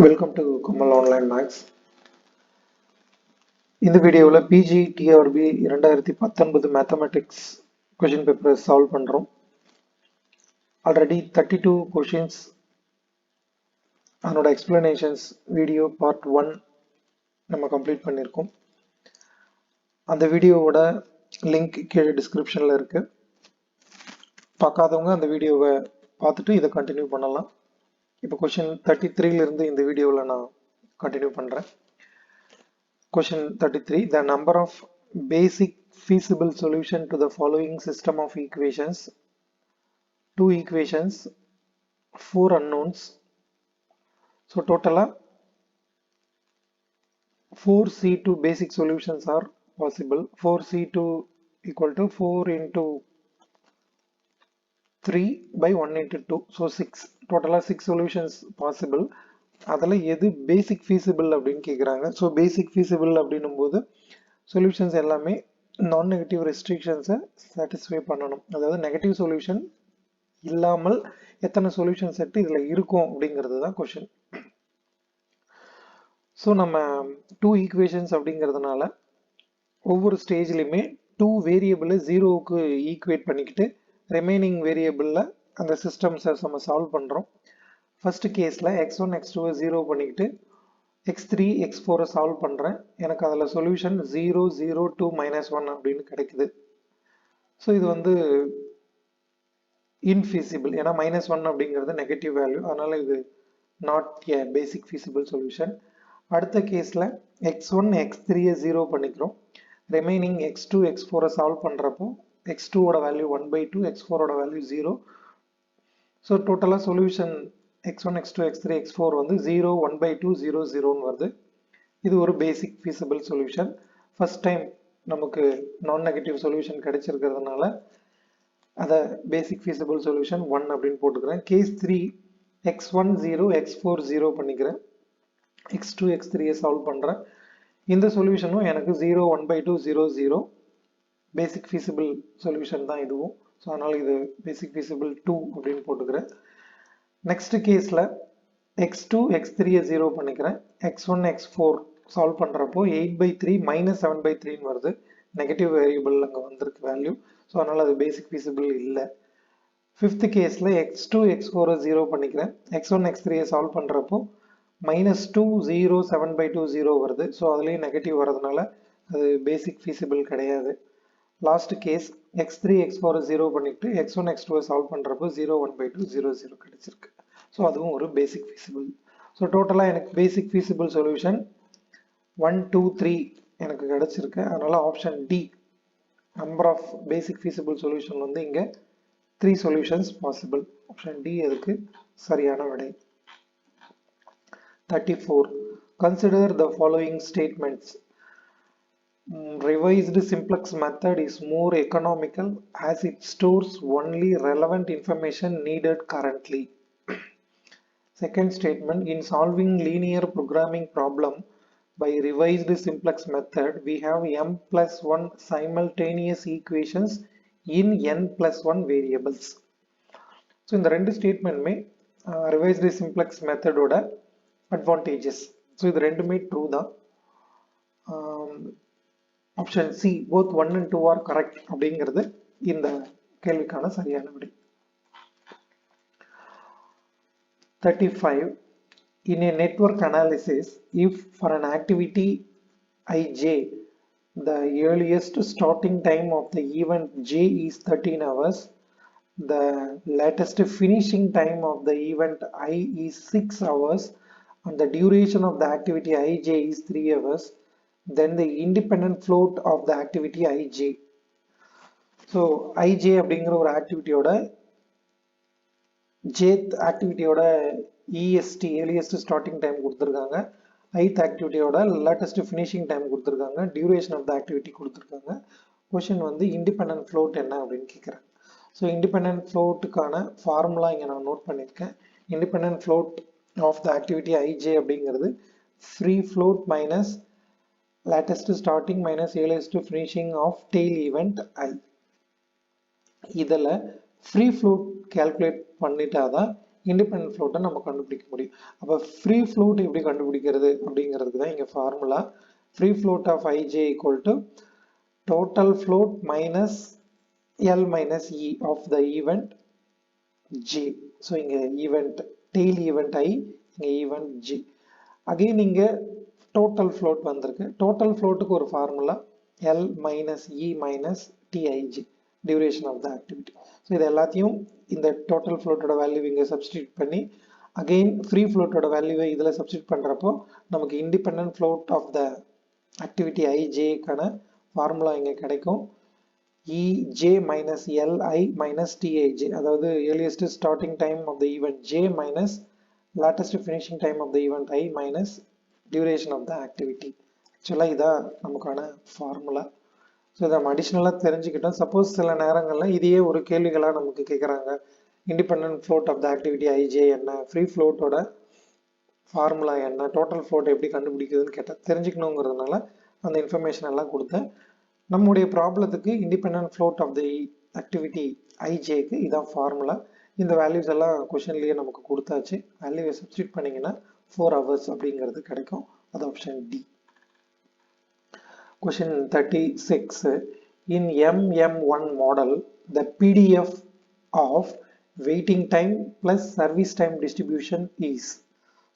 Welcome to Kamal Online Max. இந்த வீடியோவில் PG TRP 2019 mathematics question பேப்பரை சால்வ் பண்ணுறோம். ஆல்ரெடி 32 கொஷின்ஸ் அதனோட எக்ஸ்பிளனேஷன்ஸ் வீடியோ பார்ட் 1 நம்ம கம்ப்ளீட் பண்ணியிருக்கோம். அந்த வீடியோவோட லிங்க் கீழே டிஸ்கிரிப்ஷனில் இருக்குது. பார்க்காதவங்க அந்த வீடியோவை பார்த்துட்டு இதை கண்டினியூ பண்ணலாம். இப்போ கொஷின் 33லேருந்து இந்த வீடியோவில் நான் கண்டினியூ பண்ணுறேன். Question 33. The number of basic feasible solution to the following system of equations: 2 equations, 4 unknowns. So total 4C2 basic solutions are possible. 4C2 equal to 4 into 3 by 1 into 2. So 6. Total 6 solutions possible. அதில் எது பேசிக் feasible அப்படின்னு கேட்குறாங்க. So basic feasible அப்படின்னும் போது solutions எல்லாமே நான் negative ரெஸ்ட்ரிக்ஷன்ஸை satisfy பண்ணணும். அதாவது நெகட்டிவ் சொல்யூஷன் இல்லாமல் எத்தனை சொல்யூஷன் செட்டு இதில் இருக்கும் அப்படிங்கிறது தான் கொஷின். ஸோ நம்ம 2 ஈக்குவேஷன்ஸ் அப்படிங்கிறதுனால ஒவ்வொரு ஸ்டேஜ்லையுமே 2 வேரியபிளை 0க்கு ஈக்குவேட் பண்ணிக்கிட்டு ரிமைனிங் வேரியபிளில் அந்த சிஸ்டம்ஸை நம்ம சால்வ் பண்ணுறோம். ஃபர்ஸ்ட் கேஸில் x1 x2 0 பண்ணிக்கிட்டு x3 x4 சால்வ் பண்ணுறேன். எனக்கு அதில் சொல்யூஷன் 0 0 2 -1 அப்படின்னு கிடைக்குது. ஸோ இது வந்து இன்ஃபீஸிபிள், ஏன்னா -1 அப்படிங்கிறது நெகட்டிவ் வேல்யூ, அதனால் இது not a basic feasible solution. அடுத்த கேஸில் x1 x3 0 பண்ணிக்கிறோம். ரிமைனிங் x2 x4 சால்வ் பண்ணுறப்போ x2ஓட வேல்யூ 1/2, x4ஓட வேல்யூ 0. ஸோ டோட்டலாக solution x1 x2 x3 x4 வந்து 0 1/2 0 0ன்னு வருது. இது ஒரு பேசிக் ஃபீஸிபிள் சொல்யூஷன். ஃபர்ஸ்ட் டைம் நமக்கு நான் நெகட்டிவ் சொல்யூஷன் கிடைச்சிருக்கிறதுனால அதை பேசிக் ஃபீஸிபிள் சொல்யூஷன் 1 அப்படின்னு போட்டுக்கிறேன். கேஸ் 3 x1 0 x4 0 பண்ணிக்கிறேன். x2 x3 சால்வ் பண்ணுறேன். இந்த சொல்யூஷனும் எனக்கு 0 1/2 0 0 பேசிக் ஃபீஸிபிள் சொல்யூஷன் தான் இதுவும். ஸோ அதனால் இது பேசிக் ஃபீஸிபிள் 2 அப்படின்னு போட்டுக்கிறேன். நெக்ஸ்ட் கேஸில் x2 x3 0 பண்ணிக்கிறேன். x1 x4 சால்வ் பண்ணுறப்போ 8/3 -7/3ன்னு வருது. நெகட்டிவ் வேரியபிள் அங்கே வந்திருக்கு வேல்யூ. ஸோ அதனால் அது பேசிக் ஃபீஸிபிள் இல்லை. ஃபிஃப்த் கேஸில் x2 x4 0 பண்ணிக்கிறேன். x1 x3 சால்வ் பண்ணுறப்போ -2 0 7/2 0 வருது. ஸோ அதுலேயும் நெகட்டிவ் வரதுனால அது பேசிக் ஃபீஸிபிள் கிடையாது. லாஸ்ட் கேஸ் x3 x4 0 பண்ணிட்டு x1 x2 சால்வ் பண்ணுறப்போ 0 1/2 0 0 கிடைச்சிருக்கு. ஸோ அதுவும் ஒரு பேசிக் ஃபீஸிபிள். ஸோ டோட்டலாக எனக்கு பேசிக் ஃபீஸிபிள் சொல்யூஷன் 1 2 3 எனக்கு கிடைச்சிருக்கு. அதனால option D number of basic feasible solution வந்து இங்கே 3 சொல்யூஷன்ஸ் பாசிபிள். ஆப்ஷன் டி அதுக்கு சரியான விடை. 34. Consider the following statements. Revised simplex method is more economical as it stores only relevant information needed currently. Second statement, in solving linear programming problem by revised simplex method, we have m+1 simultaneous equations in n+1 variables. So இந்த ரெண்டு ஸ்டேட்மெண்ட்டுமே revised simplex method ஓட advantages. So இது ரெண்டுமே true தான். Option C both 1 and 2 are correct அப்படிங்கிறது இந்த கேள்விக்கான சரியான விடை. 35. In a network analysis, if for an activity ij the earliest starting time of the event j is 13 hours, the latest finishing time of the event I is 6 hours, and the duration of the activity ij is 3 hours, then the independent float of the activity ij. So ij அப்படிங்கிற ஒரு ஆக்டிவிட்டியோட jth ஆக்டிவிட்டியோட EST earliest starting time கொடுத்துருக்காங்க, ith ஆக்டிவிட்டியோட latest finishing time கொடுத்துருக்காங்க, duration of the activity கொடுத்துருக்காங்க. Question வந்து independent float என்ன அப்படின்னு கேட்குறாங்க. So independent ஃப்ளோட்டுக்கான formula இங்கே நான் நோட் பண்ணியிருக்கேன். Independent float of the activity ij அப்படிங்கிறது free float minus latest starting minus earliest finishing of tail event I. இதில் free float calculate பண்ணிட்டாதான் இண்டிபெண்டன்ட் ஃப்ளோட்டை நம்ம கண்டுபிடிக்க முடியும். அப்போ ஃப்ரீ ஃப்ளோட் எப்படி கண்டுபிடிக்கிறது அப்படிங்கிறதுக்கு தான் இங்கே formula. Free float of ij equal to total float minus L minus E of the event j. So இங்கே ஈவெண்ட் டெய்ல் ஈவெண்ட் i, இங்கே ஈவெண்ட் j. அகைன் இங்கே டோட்டல் ஃப்ளோட் வந்திருக்கு. டோட்டல் ஃப்ளோட்டுக்கு ஒரு formula L minus E minus tij, duration of the activity. So இது எல்லாத்தையும் இந்த total ஃப்ளோட்டோட வேல்யூ இங்கே சப்ஸ்டியூட் பண்ணி அகெயின் ஃப்ரீ ஃப்ளோட்டோட வேல்யூவை இதில் சப்ஸ்டியூட் பண்ணுறப்போ நமக்கு independent float of the activity ijக்கான formula இங்கே கிடைக்கும். ej minus li minus tij, அதாவது earliest starting time of the event j minus latest finishing time of the event I minus duration of the activity. ஆக்சுவலாக இதான் நமக்கான formula. So இதை நம்ம அடிஷ்னலாக தெரிஞ்சுக்கிட்டோம். சப்போஸ் சில நேரங்களில் இதையே ஒரு கேள்விகளாக நமக்கு கேட்குறாங்க, independent float of the activity ij என்ன, ஃப்ரீ ஃப்ளோட்டோட ஃபார்முலா என்ன, டோட்டல் ஃப்ளோட் எப்படி கண்டுபிடிக்குதுன்னு கேட்டால் தெரிஞ்சுக்கணுங்கிறதுனால அந்த இன்ஃபர்மேஷன் எல்லாம் கொடுத்தேன். நம்முடைய ப்ராப்ளத்துக்கு independent float of the activity ijக்கு இதான் ஃபார்முலா. இந்த வேல்யூஸ் எல்லாம் கொஷின்லேயே நமக்கு கொடுத்தாச்சு. வேல்யூவை சப்ஸ்டியூட் பண்ணிங்கன்னா 4 hours அப்படிங்கிறது கிடைக்கும். அது option D. Question 36. In MM1 model, the PDF of waiting time plus service time distribution is.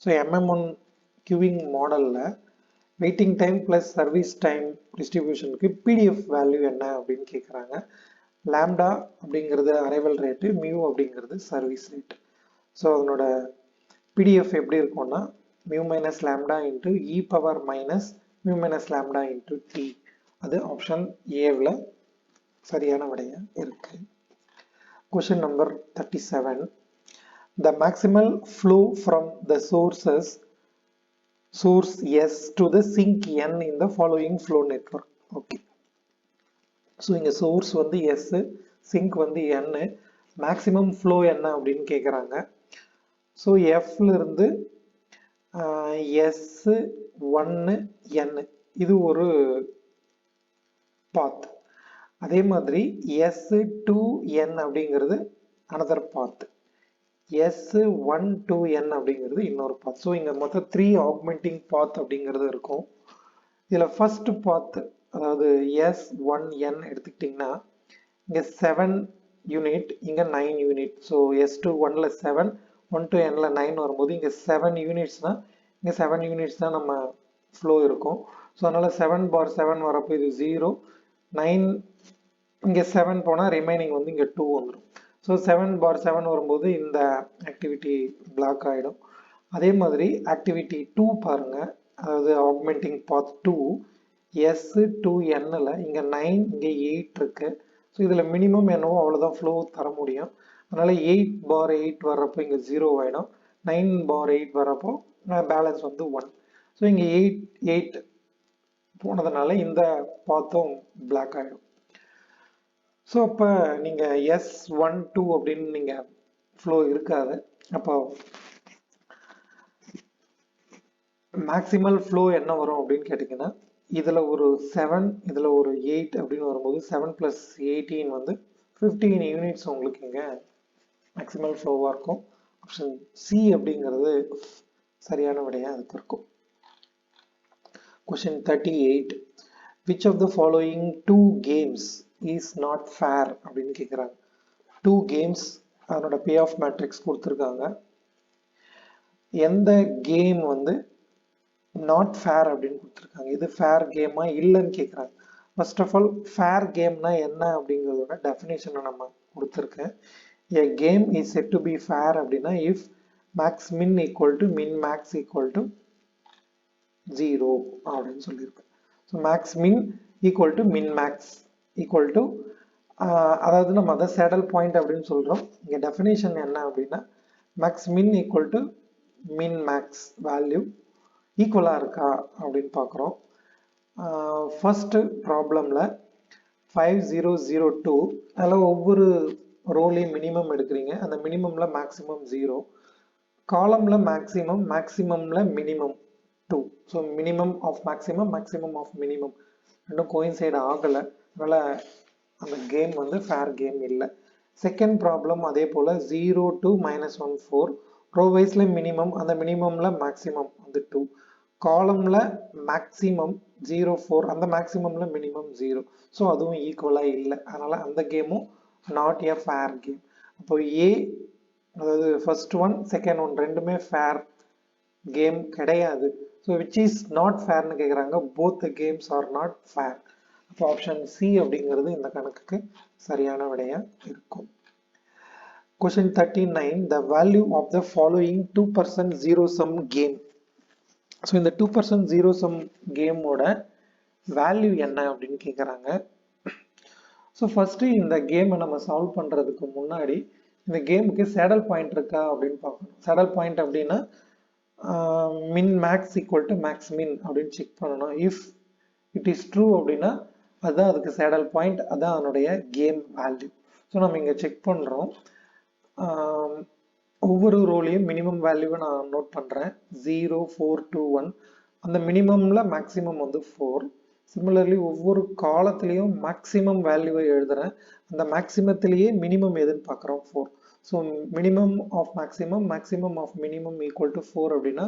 So MM1 queuing model waiting time plus service time distribution க்கு PDF value என்ன அப்படின்னு கேட்குறாங்க. lambda அப்படிங்கிறது arrival rate, mu அப்படிங்கிறது service rate. So அதனோட PDF எப்படி இருக்கும்னா mu minus lambda into e power minus mu minus lambda into t. அது ஆப்ஷன் ஏவில் சரியான விடையா இருக்கு. Question number 37. The maximal flow from the source S to the sink N in the following flow network. Okay. So இங்கே source வந்து S, sink வந்து N, maximum flow என்ன அப்படின்னு கேட்குறாங்க. ஸோ எஃப்ல இருந்து S1 N இது ஒரு பாத். அதே மாதிரி S2N அப்படிங்கிறது அனதர் பாத். S1-N அப்படிங்கிறது இன்னொரு பாத். ஸோ இங்கே மொத்தம் 3 ஆக்மெண்டிங் பாத் அப்படிங்கிறது இருக்கும். இதில் ஃபர்ஸ்ட் பாத் அதாவது S1N எடுத்துக்கிட்டிங்கன்னா இங்கே 7 யூனிட், இங்கே 9 யூனிட். ஸோ S21ல 7, 1-Nல 9 வரும்போது இங்கே 7 யூனிட்ஸ்னால் இங்கே 7 யூனிட்ஸ் தான் நம்ம ஃப்ளோ இருக்கும். ஸோ அதனால் 7/7 வரப்போ இது 0, 9 இங்கே 7 போனால் ரிமைனிங் வந்து இங்கே 2 வந்துடும். ஸோ 7/7 வரும்போது இந்த ஆக்டிவிட்டி பிளாக் ஆகிடும். அதே மாதிரி ஆக்டிவிட்டி 2 பாருங்கள், அதாவது ஆக்மெண்டிங் பாத் 2 S2Nல இங்கே 9 இங்கே 8 இருக்குது. ஸோ இதில் மினிமம் என்னவோ அவ்வளோதான் ஃப்ளோ தர முடியும். அதனால் 8/8 வர்றப்போ இங்கே 0 ஆகிடும். 9/8 வரப்போ பேலன்ஸ் வந்து 1. ஸோ இங்கே 8 போனதுனால இந்த பாத்தும் பிளாக் ஆகிடும். ஸோ அப்போ நீங்கள் S1-2 அப்படின்னு நீங்கள் ஃப்ளோ இருக்காது. அப்போ மேக்ஸிமல் ஃப்ளோ என்ன வரும் அப்படின்னு கேட்டிங்கன்னா இதில் ஒரு 7, இதில் ஒரு 8 அப்படின்னு வரும்போது 7 + 18 வந்து 15 யூனிட்ஸ் உங்களுக்கு இங்கே மேக்ஸிமல் ஃப்ளோவாக இருக்கும். ஆப்ஷன் சி அப்படிங்கிறது சரியான விடையாக அதுக்கு இருக்கும். Question 38. Which of the following 2 games is not fair அப்படின்னு கேட்குறாங்க. 2 games அதனோட பே ஆஃப் மேட்ரிக்ஸ் கொடுத்துருக்காங்க. எந்த கேம் வந்து நாட் ஃபேர் அப்படின்னு கொடுத்துருக்காங்க. இது ஃபேர் கேமா இல்லைன்னு கேட்குறாங்க. ஃபர்ஸ்ட் ஆஃப் ஆல் ஃபேர் கேம்னா என்ன அப்படிங்கிறதோட டெஃபினேஷனை நம்ம கொடுத்துருக்கேன். A game is said to be fair அப்படின்னா if max min equal to min max equal to 0 அப்படின்னு சொல்லியிருக்கேன். So max min equal to மின் மேக்ஸ் ஈக்குவல் டு அதாவது நம்ம அதை சேடல் பாயிண்ட் அப்படின்னு சொல்கிறோம். இங்கே டெஃபினேஷன் என்ன அப்படின்னா மேக்ஸ் மின் ஈக்குவல் டு மின் மேக்ஸ் வேல்யூ ஈக்குவலாக இருக்கா அப்படின்னு பார்க்குறோம். ஃபர்ஸ்ட்டு ப்ராப்ளமில் 5002 அதில் ஒவ்வொரு ரோலையும் மினிமம் எடுக்கிறீங்க. அந்த மினிமமில் மேக்ஸிமம் 0, காலமில் மேக்ஸிமம், மேக்ஸிமமில் minimum 2. So minimum of maximum, maximum of minimum ரெண்டும் கோயின்சைடு ஆகலை. அதனால் அந்த கேம் வந்து ஃபேர் கேம் இல்லை. செகண்ட் ப்ராப்ளம் அதே போல் 0 to -1 4 ரோ வைஸில் மினிமம், அந்த மினிமமில் மேக்ஸிமம் வந்து 2, காலமில் மேக்ஸிமம் 0 4, அந்த மேக்ஸிமமில் மினிமம் 0. ஸோ அதுவும் ஈக்குவலாக இல்லை, அதனால் அந்த கேமும் நாட் ஏ ஃபேர் கேம். அப்போ ஏ, அதாவது ஃபர்ஸ்ட் ஒன் செகண்ட் ஒன் ரெண்டுமே ஃபேர் கேம் கிடையாது. ஸோ விச் இஸ் நாட் ஃபேர்னு கேட்குறாங்க. Both the games are not fair. அப்போ ஆப்ஷன் சி அப்படிங்கிறது இந்த கணக்குக்கு சரியான விடையா இருக்கும். Question 39, the value of the following 2% zero sum game. So இந்த 2% zero sum கேமோட வேல்யூ என்ன அப்படின்னு கேட்குறாங்க. ஸோ ஃபர்ஸ்ட்டு இந்த கேமை நம்ம சால்வ் பண்ணுறதுக்கு முன்னாடி இந்த கேமுக்கு சேடல் பாயிண்ட் இருக்கா அப்படின்னு பார்க்கணும். சேடல் பாயிண்ட் அப்படின்னா மின் maths equal to max min அப்படின்னு செக் பண்ணணும். இஃப் இட் இஸ் ட்ரூ அப்படின்னா அதுதான் அதுக்கு சேடல் பாயிண்ட், அதுதான் அதனுடைய கேம் வேல்யூ. ஸோ நம்ம இங்கே செக் பண்ணுறோம். ஒவ்வொரு ரோலையும் மினிமம் வேல்யூவை நான் நோட் பண்ணுறேன். 0 4 2 1. அந்த மினிமமில் மேக்ஸிமம் வந்து 4. சிமிலர்லி ஒவ்வொரு காலத்துலேயும் மேக்ஸிமம் வேல்யூவை எழுதுகிறேன். அந்த மேக்ஸிமத்திலேயே மினிமம் எதுன்னு பார்க்குறோம் 4. So minimum of maximum, maximum of minimum equal to 4 அப்படின்னா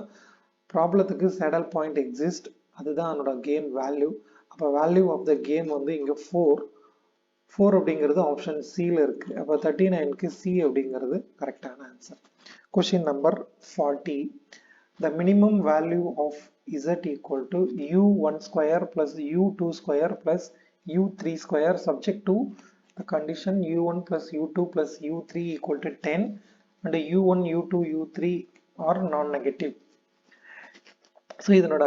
ப்ராப்ளத்துக்கு சேடல் பாயிண்ட் எக்ஸிஸ்ட், அதுதான் என்னோட கேம் வேல்யூ. அப்போ வேல்யூ ஆஃப் த கேம் வந்து இங்கே 4 அப்படிங்கிறது ஆப்ஷன் சியில் இருக்குது. அப்போ 39க்கு சி அப்படிங்கிறது கரெக்டான answer. Question number 40, the minimum value of z equal to u1 square plus u2 square plus u3 square subject to the condition u1 plus u2 plus u3 equal to 10 and u1 u2 u3 are non-negative. So இதனோட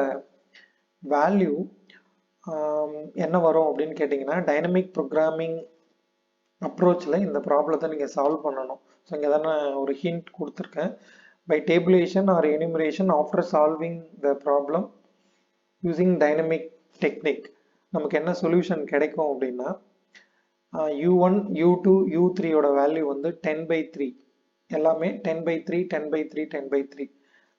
value என்ன வரும் அப்படின்னு கேட்டிங்கன்னா, dynamic programming அப்ரோச்சில் இந்த ப்ராப்ளத்தை நீங்கள் solve பண்ணணும். So இங்கே தானே ஒரு ஹிண்ட் கொடுத்துருக்கேன். By tabulation or enumeration after solving the problem using dynamic technique நமக்கு என்ன சொல்யூஷன் கிடைக்கும் அப்படின்னா, u1 u2 u3 ஓட வேல்யூ வந்து 10/3, எல்லாமே 10/3 10/3 10/3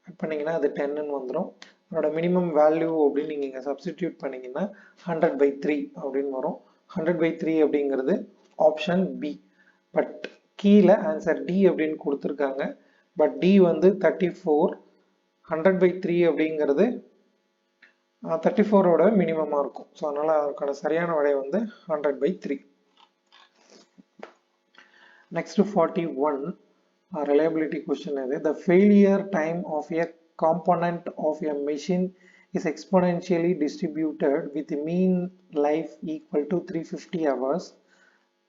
ஆட் பண்ணிங்கன்னா அது 10ன்னு வந்துடும். அதோட மினிமம் வேல்யூ அப்படின்னு நீங்கள் இங்கே சப்ஸ்டிடியூட் பண்ணிங்கன்னா 100/3 அப்படின்னு வரும். 100/3 அப்படிங்கிறது ஆப்ஷன் பி. பட் கீழே ஆன்சர் டி அப்படின்னு கொடுத்துருக்காங்க. பட் டி வந்து 34, 100/3 அப்படிங்கிறது 34ஓட மினிமமாக இருக்கும். ஸோ அதனால் அதுக்கான சரியான விடை வந்து 100/3. நெக்ஸ்ட் 41, reliability question இது. The failure time of a component of a machine is exponentially distributed with mean life equal to 350 hours.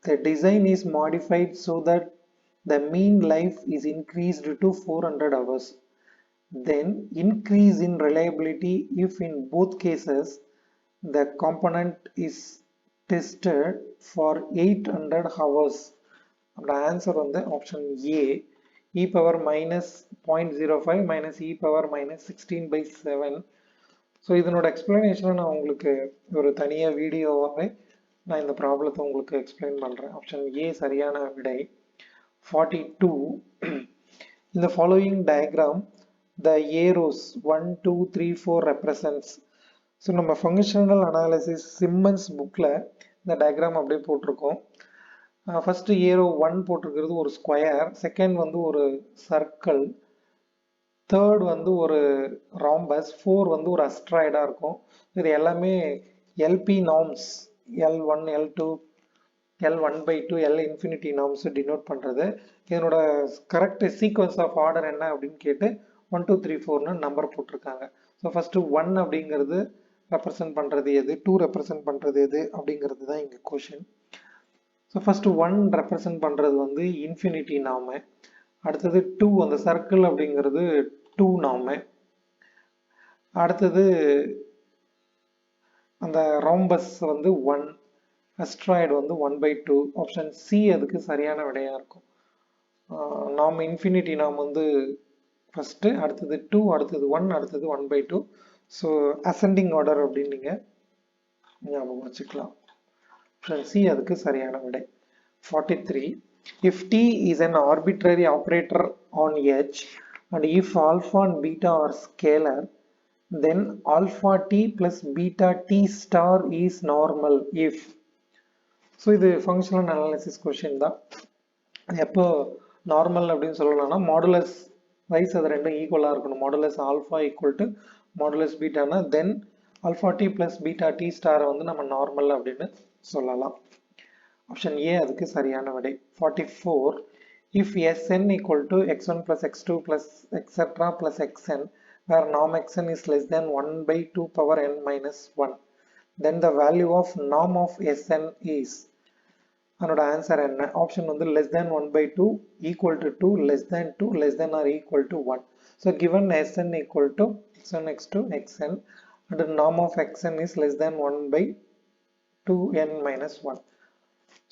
The design is modified so that the mean life is increased to 400 hours. Then increase in reliability if in both cases the component is tested for 800 hours. The answer on the option A, e power minus 0.05 minus e power minus 16/7. So இதனோட எக்ஸ்பிளனேஷனை நான் உங்களுக்கு ஒரு தனியாக வீடியோவாகவே நான் இந்த ப்ராப்ளத்தை உங்களுக்கு explain பண்ணுறேன். ஆப்ஷன் ஏ சரியான விடை. 42, in the following diagram the arrows 1 2 3 4 represents. So நம்ம ஃபங்க்ஷனல் அனாலிசிஸ் சிம்மன்ஸ் புக்கில் இந்த டயக்ராம் அப்படியே போட்டிருக்கோம். ஃபஸ்ட்டு ஏரோ 1 போட்டிருக்கிறது ஒரு ஸ்கொயர், செகண்ட் வந்து ஒரு சர்க்கிள், தேர்ட் வந்து ஒரு ராம்பஸ், 4 வந்து ஒரு அஸ்ட்ராய்டாக இருக்கும். இது எல்லாமே LP norms, L1 L2 L1/2 L infinity norms denote பண்ணுறது. இதனோட கரெக்ட் சீக்வன்ஸ் ஆஃப் ஆர்டர் என்ன அப்படின்னு கேட்டு 1 2 3 4ன்னு நம்பர் போட்டிருக்காங்க. ஸோ ஃபஸ்ட்டு 1 அப்படிங்கிறது ரெப்ரசன்ட் பண்ணுறது எது, 2 ரெப்ரசன்ட் பண்ணுறது எது அப்படிங்கிறது தான் இங்கே கொஷின். ஸோ ஃபஸ்ட்டு 1 ரெப்ரசன்ட் பண்ணுறது வந்து இன்ஃபினிட்டி நார்மு, அடுத்தது 2 அந்த சர்க்கிள் அப்படிங்கிறது 2 நார்மு, அடுத்தது அந்த ராம்பஸ் வந்து 1, அஸ்ட்ராய்டு வந்து 1/2. ஆப்ஷன் சி அதுக்கு சரியான விடையாக இருக்கும். நாம் இன்ஃபினிட்டி நாம் வந்து ஃபஸ்ட்டு, அடுத்தது 2, அடுத்தது 1, அடுத்தது 1/2. ஸோ அசெண்டிங் ஆர்டர் அப்படின்னு நீங்கள் ஞாபகம் வச்சுக்கலாம். ஆப்ஷன் சி அதுக்கு சரியான விடை. 43, if t is an arbitrary operator on H and if alpha and beta are scalar, then alpha t plus beta t star is normal if. So இது functional analysis question தான். எப்போ normal அப்படின்னு சொல்லலாம்னா modulus wise அது ரெண்டும் ஈக்குவலாக இருக்கணும். Modulus alpha equal to modulus பீட்டானா then alpha T plus beta T ஸ்டாரை வந்து நம்ம நார்மல் அப்படின்னு சொல்லலாம். ஆப்ஷன் ஏ அதுக்கு சரியான விடை. 44. If Sn equal to x1 plus x2 plus etc plus xn where norm xn is less than 1 by 2 power n minus 1 then the value of norm of Sn is அதனோட answer என்ன? Option வந்து less than 1 by 2, equal to 2, less than 2, less than or equal to 1. So given Sn equal to x1 x2 xn and the norm of xn is less than 1 by 2n minus 1.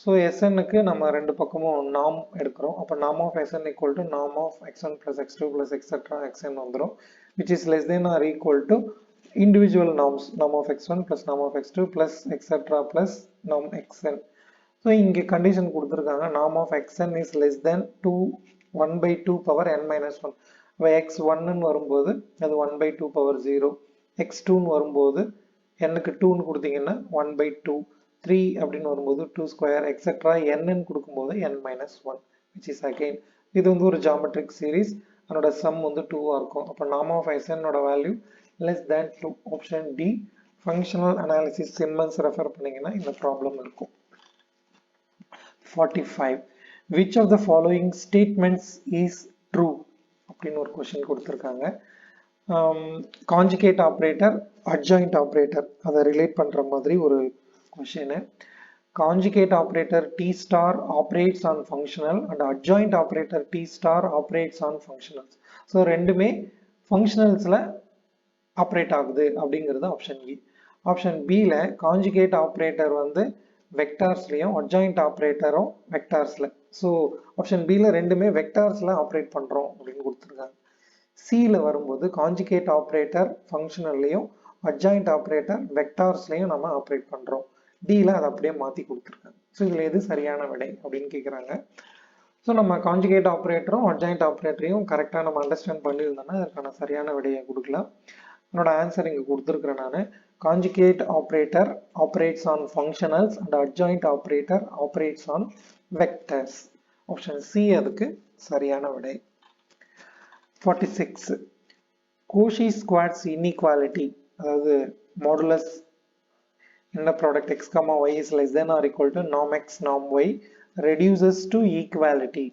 So எஸ்என்னுக்கு நம்ம ரெண்டு பக்கமும் நாம் எடுக்கிறோம். அப்போ நாம் of SN equal to நாம் of x1 plus x2 plus etc xn வந்துடும், which is less than or equal to individual norms norm of x1 plus norm of x2 plus etc plus norm xn. So இங்கே condition கொடுத்துருக்காங்க norm of xn is less than 1 by 2 power n minus 1. அப்போ x1ன்னு வரும்போது அது 1 by 2 power 0, x2ன்னு வரும்போது nக்கு 2ன்னு கொடுத்தீங்கன்னா 1 by 2, 3 அப்படின்னு வரும்போது 2 square etcetera n கொடுக்கும்போது n minus 1, which is again இது வந்து ஒரு ஜாமெட்ரிக் சீரீஸ். அதனோட சம் வந்து 2 இருக்கும். அப்போ norm of Sn ஓட value less than 2. Option D functional analysis Simmons refer பண்ணீங்கன்னா இந்த ப்ராப்ளம் இருக்கும். 45. Which of the following statements is true அப்படின்னு ஒரு கொஸ்டின் கொடுத்துருக்காங்க. கான்ஜுகேட் ஆப்ரேட்டர், அட்ஜாயிண்ட் ஆப்ரேட்டர் அதை ரிலேட் பண்ணுற மாதிரி ஒரு question. Conjugate operator T star operates on functional and adjoint operator T star operates on functionals. So ரெண்டுமே functionalsல operate ஆகுது அப்படிங்கிறது ஆப்ஷன் இ. ஆப்ஷன் பியில் கான்ஜுகேட் ஆப்ரேட்டர் வந்து வெக்டார்ஸ்லையும் அட்ஜாயிண்ட் ஆப்ரேட்டரும் வெக்டார்ஸில். ஸோ ஆப்ஷன் பியில் ரெண்டுமே வெக்டார்ஸில் ஆப்ரேட் பண்ணுறோம் அப்படின்னு கொடுத்துருக்காங்க. சியில் வரும்போது கான்ஜுகேட் ஆப்ரேட்டர் ஃபங்க்ஷனல்லையும் அட்ஜாயிண்ட் ஆப்ரேட்டர் வெக்டார்ஸ்லையும் நம்ம ஆப்ரேட் பண்ணுறோம். டியில் அதை அப்படியே மாற்றி கொடுத்துருக்காங்க. ஸோ இதில் எது சரியான விடை அப்படின்னு கேட்குறாங்க. ஸோ நம்ம கான்ஜுகேட் ஆப்ரேட்டரும் அட்ஜாயிண்ட் ஆப்ரேட்டரையும் கரெக்டாக நம்ம அண்டர்ஸ்டாண்ட் பண்ணியிருந்தோம்னா அதற்கான சரியான விடையை கொடுக்கலாம். என்னோட ஆன்சர் இங்கே கொடுத்துருக்குறேன் நான். Conjugate operator operates on functionals and adjoint operator operates on vectors. Option C அதுக்கு சரியான விடை. 46. கோஷி ஸ்குவாட்ஸ் இன்இக்வாலிட்டி, அதாவது modulus inner product x comma y is less than or equal to norm x norm y reduces to equality.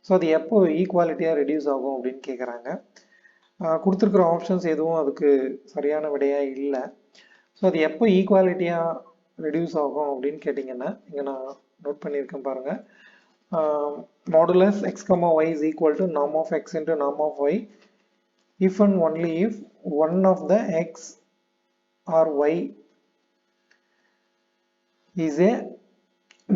So அது எப்போ ஈக்குவாலிட்டியாக reduce ஆகும் அப்படின்னு கேட்குறாங்க. கொடுத்துருக்குற ஆப்ஷன்ஸ் எதுவும் அதுக்கு சரியான விடையாக இல்லை. ஸோ அது எப்போ ஈக்குவாலிட்டியாக ரெடியூஸ் ஆகும் அப்படின்னு கேட்டிங்கன்னா இங்கே நான் நோட் பண்ணியிருக்கேன் பாருங்கள். Modulus x comma y is equal to norm of x into norm of y if and only if one of the x or y is a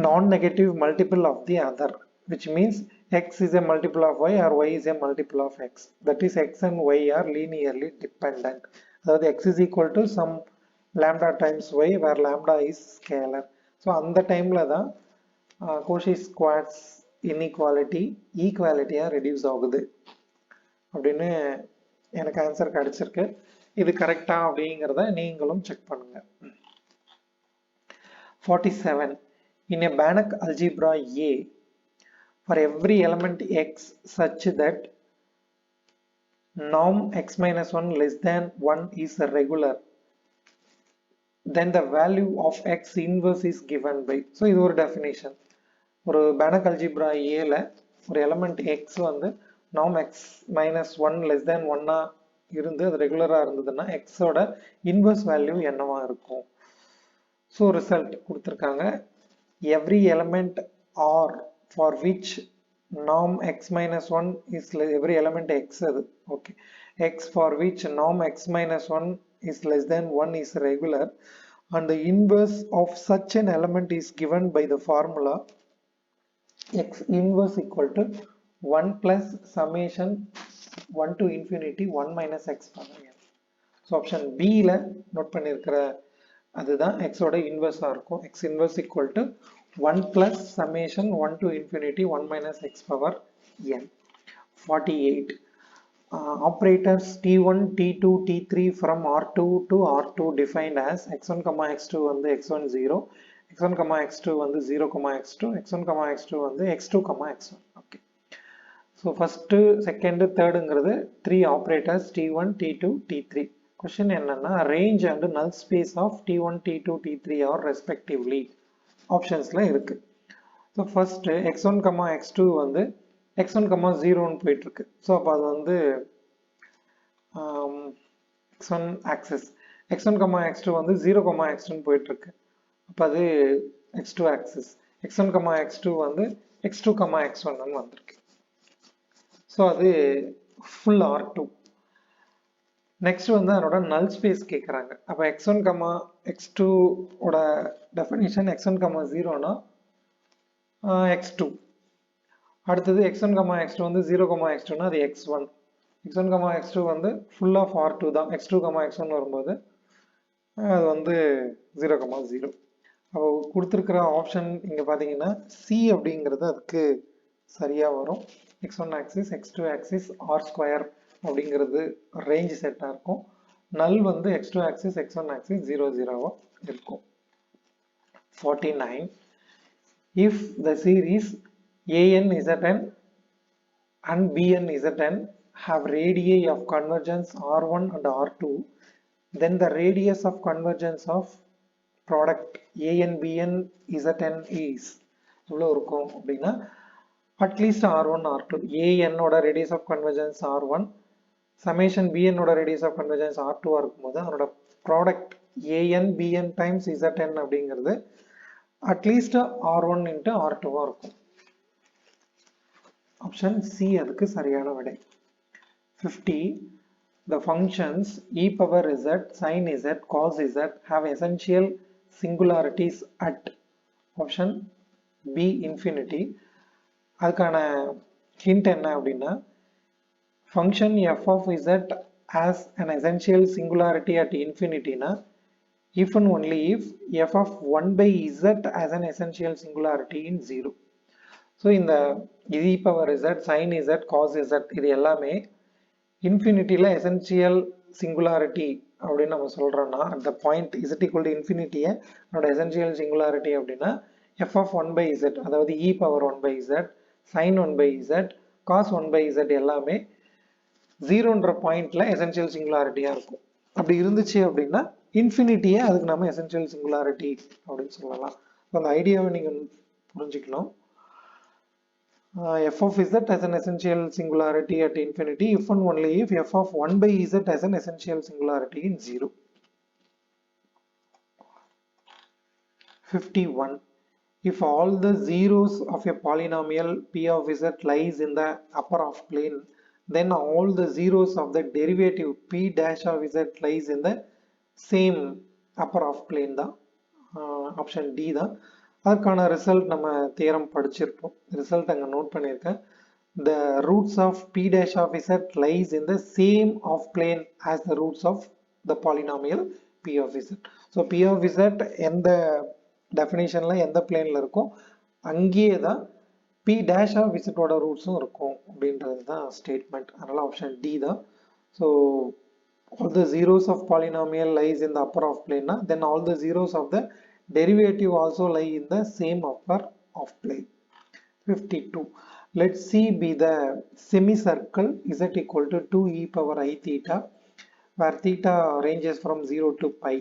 non-negative multiple of the other, which means x is a multiple of y or y is a multiple of x. That is x and y are linearly dependent. அதாவது x is equal to some lambda times y where lambda is scalar. So அந்த டைம்ல தான் Kosi Schwarz inequality ஈக்குவாலிட்டியாக reduce ஆகுது அப்படின்னு எனக்கு answer கிடைச்சிருக்கு. இது கரெக்டா அப்படிங்கிறத நீங்களும் செக் பண்ணுங்க. 47. In a Banach algebra A, for every element x such that norm x minus 1 less than 1 is regular, then the value of x inverse is given by. So இது ஒரு definition. ஒரு Banach algebra Aல ஒரு element x வந்து norm x minus 1 less than 1 இருந்து அது ரெகுலராக இருந்ததுன்னா xோட inverse value என்னவா இருக்கும். ஸோ ரிசல்ட் கொடுத்துருக்காங்க. Every element r for which norm x minus 1 is every element x அது okay x for which norm x minus 1 is less than 1 is regular and the inverse of such an element is given by the formula x inverse equal to 1 plus summation 1 to infinity 1 minus x power n. So option பியில் note பண்ணியிருக்கிற அதுதான் x ஓட இன்வர்ஸாக இருக்கும். x inverse equal to 1 plus summation 1 to infinity 1 minus x power n. 48. Operators t1, t2, t3 from r2 to r2 defined as x1, x2 வந்து x1 0, x1, x2 வந்து 0, x2, x1, x2 வந்து x2, x1. Okay. So first, second, third ங்கிறது 3 operators t1, t2, t3. Question என்னன்னா range and null space of t1, t2, t3 are respectively. Optionsல இருக்கு. So first x1, x2 வந்து x1, 0 ன்னு போயிட்டு இருக்கு. So அப்ப அது வந்து x1 axis. x1, x2 வந்து 0, x2 ன்னு போயிட்டு இருக்கு. அப்ப அது x2 axis. x1, x2 வந்து x2, x1 ன்னு வந்திருக்கு. So அது full R2. Next வந்து அதோட null space கேக்குறாங்க. அப்ப x1, x2 ஓட definition x1, 0 னா x2. அடுத்தது x1, x2 வந்து 0, x2 னா அது x1. x1, x2 வந்து full of R2 தான். x2, x1 வரும்போது அது வந்து 0, 0. அப்போ கொடுத்திருக்கிற ஆப்ஷன் இங்க பாத்தீங்கன்னா C அப்படிங்கிறது அதுக்கு சரியா வரும். x1 axis, x2 axis, r square அப்படிங்கிறது ரேஞ்ச் செட்டா இருக்கும். null வந்து x2 axis, x1 axis 0, 0 இருக்கும். 49. If the series an Zn and bn Zn have radii of convergence r1 and r2, then the radius of convergence of product an bn Zn is எவ்வளவு இருக்கும் அப்படின்னா at least r1 r2. an ஓட radius of convergence r1, summation bn ஓட radius of convergence r2 இருக்கும்போது அதோட product an bn times Zn அப்படிங்கிறது at least r1 into r2 இருக்கும். Option C அதுக்கு சரியான விடை. 50. The functions e power z, sin z, cos z have essential singularities at option B infinity. அதுக்கான hint என்ன அப்படின்னா function f of z has an essential singularity at infinity னா if and only if f of 1 by z has an essential singularity in 0. So இந்த e power z, sin z, cos z இது எல்லாமே இன்ஃபினிட்டியில் essential singularity அப்படின்னு நம்ம சொல்கிறோன்னா அந்த point z equal to இன்ஃபினிட்டியை என்னோட essential singularity அப்படின்னா f of 1 by z, அதாவது e power 1 by z, sin 1 by z, cos 1 by z எல்லாமே 0ன்ற பாயிண்ட்ல எசென்சியல் சிங்குலாரிட்டியாக இருக்கும். அப்படி இருந்துச்சு அப்படின்னா இன்ஃபினிட்டியை அதுக்கு நம்ம எசென்சியல் சிங்குலாரிட்டி அப்படின்னு சொல்லலாம். அந்த ஐடியாவை நீங்கள் புரிஞ்சுக்கணும். f of z has an essential singularity at infinity if and only if f of 1 by z has an essential singularity in 0. 51. If all the zeros of a polynomial p of z lies in the upper half plane, then all the zeros of the derivative p dash of z lies in the same upper half plane தான். Option D தான். அதுக்கான result நம்ம theorem படிச்சிருப்போம். Result அங்கே note பண்ணியிருக்கேன். The roots of p dash of z lies in the same half plane as the roots of the polynomial p of z. So p of z எந்த டெஃபினேஷனில் எந்த பிளேனில் இருக்கும் அங்கேயே தான் p dash of z ஓட ரூட்ஸும் இருக்கும் அப்படின்றது தான் ஸ்டேட்மெண்ட். அதனால் ஆப்ஷன் D தான். So all the zeros of polynomial lies in the upper half plane, then all the zeros of the derivative also lie in the same upper half plane. 52. Let C be the semicircle z equal to 2 e power I theta, where theta ranges from 0 to pi.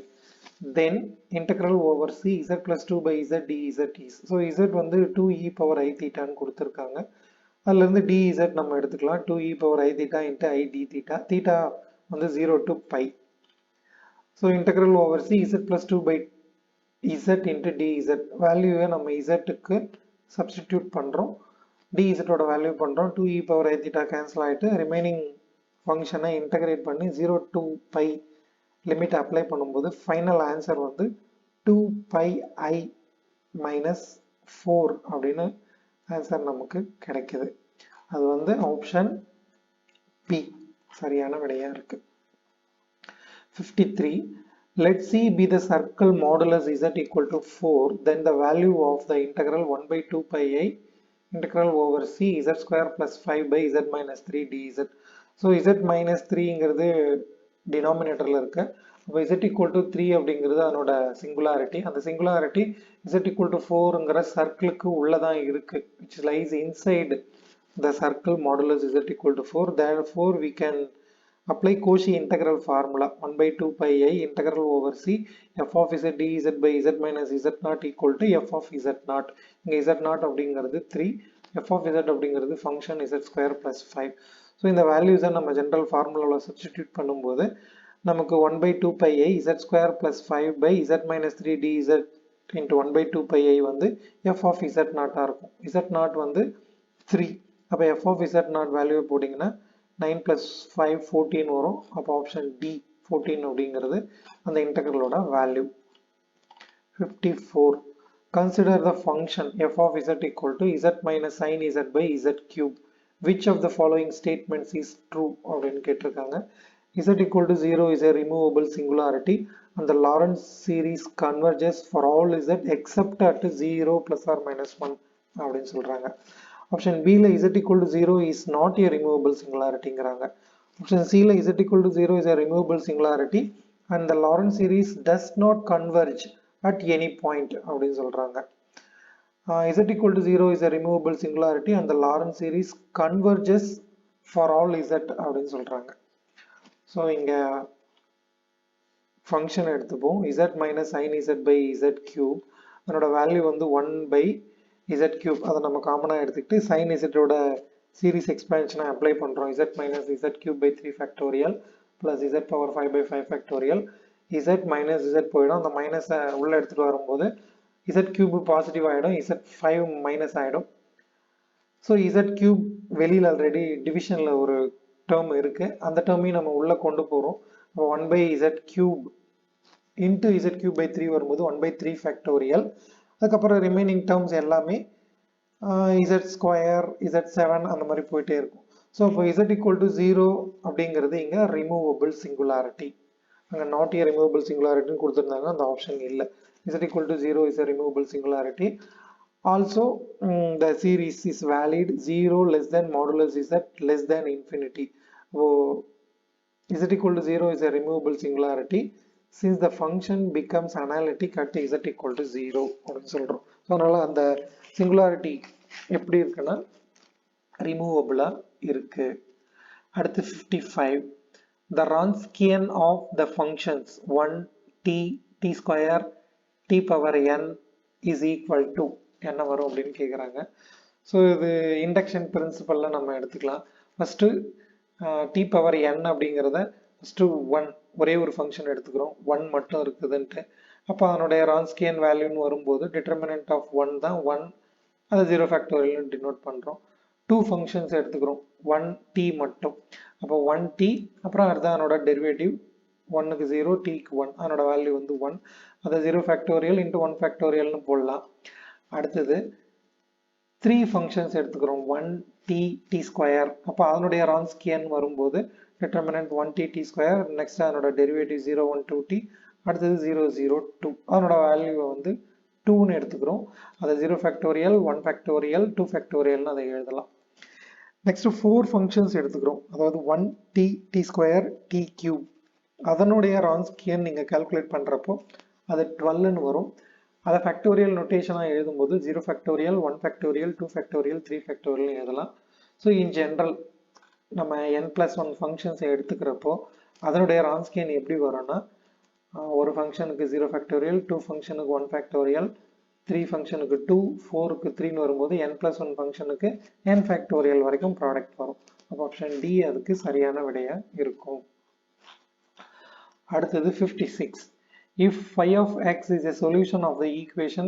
Then integral over C z plus 2 by z dz is. So z வந்து 2 e power I theta ன்னு கொடுத்திருக்காங்க. அதுல இருந்து dz நம்ம எடுத்துக்கலாம். 2 e power I theta into I d theta. Theta வந்து 0 to pi. So integral over C z plus 2 by z into dz. வேல்யூவை நம்ம zக்கு சப்ஸ்டிடியூட் பண்றோம். dz ஓட வேல்யூ பண்றோம். 2 e power I theta cancel ஆயிட்டு ரிமைனிங் ஃபங்க்ஷனை இன்டகிரேட் பண்ணி 0 to pi limit apply பண்ணும்போது ஃபைனல் ஆன்சர் வந்து 2 pi I minus 4 அப்படின்னு ஆன்சர் நமக்கு கிடைக்குது. அது வந்து ஆப்ஷன் பி சரியான விடையா இருக்கு. 53. Let C be the circle modulus z equal to 4, then the value of the integral 1 by 2 pi I integral over C z square plus 5 by z minus 3 dz. So z minus 3ங்கிறது டினாமினேட்டரில் இருக்கு. அப்போ z equal to 3 அப்படிங்கிறது அதனோட singularity. அந்த singularity z equal to 4ங்கிற சர்க்கிளுக்கு உள்ளதான் இருக்கு, which lies inside the circle modulus z equal to 4. Therefore we can apply Cauchy integral formula 1 by 2 pi I integral over c f of z dz by z minus z naught equal to f of z naught. இங்க z naught அப்படிங்கிறது 3, f of z அப்படிங்கிறது function z square plus 5. So இந்த வேல்யூஸை நம்ம general ஃபார்முலாவில் substitute பண்ணும்போது நமக்கு 1 by 2 pi I z square plus 5 by z minus 3 dz into 1 by 2 pi I வந்து f of z naught இருக்கும். z naught வந்து 3. அப்போ f of z naught value போட்டிங்கன்னா 9 plus 5 14 வரும். அப்போ ஆப்ஷன் D 14 அப்படிங்கிறது அந்த இன்டெக்ரலோட value. 54. Consider the function f of z equal to z minus sin z by z cube. Which of the following statements is true அப்படின்னு கேட்டிருக்காங்க. z equal to 0 is a removable singularity and the Lorentz series converges for all z except at 0 plus or minus 1 அப்படின்னு சொல்றாங்க. Option B ல z equal to 0 is not a removable singularityங்கிறாங்க. Option C ல z equal to 0 is a removable singularity and the Lorentz series does not converge at any point அப்படின்னு சொல்றாங்க. Z equal to 0 is a removable singularity and the Lorentz series converges for all z அப்படின்னு சொல்றாங்க. So இங்கே function எடுத்துப்போம் z minus sin z by z cube, அதனோட value வந்து 1 by z cube. அதை நம்ம காமனாக எடுத்துக்கிட்டு sin z-ஓட சீரிஸ் எக்ஸ்பேன்ஷனை அப்ளை பண்ணுறோம். z minus z cube by 3 factorial plus z power 5 by 5 factorial. z minus z போயிடும், அந்த மைனஸை உள்ளே எடுத்துகிட்டு வரும்போது z cube பாசிட்டிவ் ஆகிடும், z5 மைனஸ் ஆகிடும். ஸோ z cube வெளியில் ஆல்ரெடி டிவிஷனில் ஒரு டேர்ம் இருக்கு, அந்த டேர்மையும் நம்ம உள்ள கொண்டு போறோம். 1 by z cube into z cube by 3 வரும்போது 1 by 3 ஃபேக்டோரியல். அதுக்கப்புறம் ரிமைனிங் டேர்ம்ஸ் எல்லாமே z ஸ்கொயர் z7 அந்த மாதிரி போயிட்டே இருக்கும். ஸோ இப்போ z equal to 0 அப்படிங்கிறது இங்கே ரிமூவபிள் சிங்குலாரிட்டி. அங்கே நாட் ஏ ரிமூவபிள் சிங்குலாரிட்டின்னு கொடுத்துருந்தாங்க, அந்த ஆப்ஷன் இல்லை. z equal to 0 is a removable singularity. Also the series is valid 0 less than modulus z less than infinity. So z equal to 0 is a removable singularity since the function becomes analytic at z equal to 0 அப்படின்னு சொல்றோம். So அதனால அந்த singularity எப்படி இருக்குன்னா ரிமூவபிளா இருக்கு. அடுத்து 55. The Wronskian of the functions 1 t t square t power n is equal to என்ன வரும் அப்படின்னு கேட்குறாங்க. ஸோ இது இண்டக்ஷன் பிரின்சிபலில் நம்ம எடுத்துக்கலாம். ஃபஸ்ட்டு டி பவர் என் அப்படிங்கிறத ஃபஸ்ட்டு 1 ஒரே ஒரு ஃபங்க்ஷன் எடுத்துக்கிறோம், 1 மட்டும் இருக்குதுன்ட்டு. அப்போ அதனுடைய ரான்ஸ்கியன் வேல்யூன்னு வரும்போது டிட்டர்மினன்ட் ஆஃப் 1 தான் 1, அதை 0 ஃபேக்டோரியல்னு டினோட் பண்ணுறோம். 2 ஃபங்க்ஷன்ஸ் எடுத்துக்கிறோம், 1 t மட்டும். அப்போ 1 t அப்புறம் அதுதான் அதனோட டெரிவேட்டிவ், 1க்கு 0 tக்கு 1, அதனோட வேல்யூ வந்து 1. அதை 0 ஃபேக்டோரியல் இன்ட்டு 1 ஃபேக்டோரியல்னு போடலாம். அடுத்தது 3 ஃபங்க்ஷன்ஸ் எடுத்துக்கிறோம், 1 t t ஸ்கொயர். அப்போ அதனுடைய ரான்ஸ்கியன் வரும்போது determinant 1 t t square, next அதனோட டெரிவேட்டிவ் 0 1 2 t, அடுத்தது 0 0 2. அதனோட வேல்யூவை வந்து 2ன்னு எடுத்துக்கிறோம். அதை 0 ஃபேக்டோரியல் 1 ஃபேக்டோரியல் 2 ஃபேக்டோரியல்னு அதை எழுதலாம். நெக்ஸ்ட் 4 ஃபங்க்ஷன்ஸ் எடுத்துக்கிறோம், அதாவது 1 t t square t cube. அதனுடைய ரான்ஸ்கியன் நீங்கள் கால்குலேட் பண்ணுறப்போ அது 12ன்னு வரும். அதை ஃபேக்டோரியல் நோட்டேஷனாக எழுதும்போது 0 ஃபேக்டோரியல் 1 ஃபேக்டோரியல் 2 ஃபேக்டோரியல் 3 ஃபேக்டோரியல்னு எழுதலாம். ஸோ இன் ஜென்ரல் நம்ம n+1 ஃபங்க்ஷன்ஸை எடுத்துக்கிறப்போ அதனுடைய ரான்ஸ்கியன் எப்படி வரும்னா, ஒரு ஃபங்க்ஷனுக்கு 0 ஃபேக்டோரியல், 2 ஃபங்க்ஷனுக்கு 1 ஃபேக்டோரியல், 3 ஃபங்க்ஷனுக்கு 2, 4க்கு 3ன்னு வரும்போது n+1 ஃபங்க்ஷனுக்கு n ஃபேக்டோரியல் வரைக்கும் ப்ராடக்ட் வரும். அப்போ ஆப்ஷன் டி அதுக்கு சரியான விடையாக இருக்கும். அடுத்தது 56. If phi of x is a solution of the equation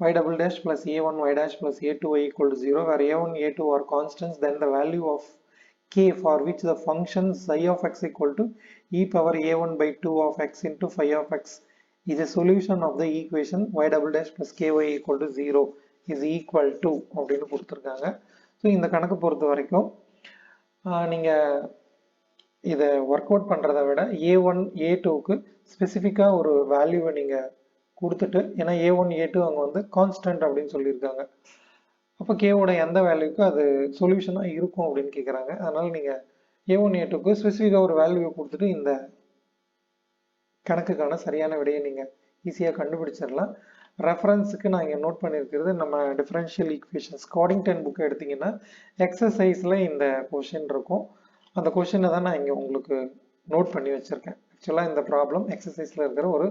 y double dash plus a1 y dash plus a2y equal to 0, where a1 a2 are constants, then the value of k for which the function psi of x equal to e power a1 by 2 of x into phi of x is a solution of the equation y double dash plus ky equal to 0 is equal to அப்படின்னு கொடுத்துருக்காங்க. So இந்த கணக்கு பொறுத்த வரைக்கும் நீங்கள் இதை work out பண்ணுறதை விட a1 a2க்கு ஸ்பெசிஃபிக்காக ஒரு வேல்யூவை நீங்கள் கொடுத்துட்டு, ஏன்னா a1 a2 அங்கே வந்து கான்ஸ்டன்ட் அப்படின்னு சொல்லியிருக்காங்க, அப்போ கேவோட எந்த வேல்யூக்கு அது சொல்யூஷனாக இருக்கும் அப்படின்னு கேட்குறாங்க. அதனால் நீங்கள் a1 a2க்கு ஸ்பெசிஃபிக்காக ஒரு வேல்யூவை கொடுத்துட்டு இந்த கணக்குக்கான சரியான விடையை நீங்கள் ஈஸியாக கண்டுபிடிச்சிடலாம். ரெஃபரன்ஸுக்கு நான் இங்கே நோட் பண்ணியிருக்கிறது நம்ம டிஃபரன்ஷியல் ஈக்குவேஷன்ஸ் கோடிங்டன் புக்கை எடுத்திங்கன்னா எக்ஸசைஸில் இந்த கொஷின் இருக்கும். அந்த கொஷினை தான் நான் இங்கே உங்களுக்கு நோட் பண்ணி வச்சுருக்கேன். ஆக்சுவலாக இந்த ப்ராப்ளம் எக்ஸசைஸில் இருக்கிற ஒரு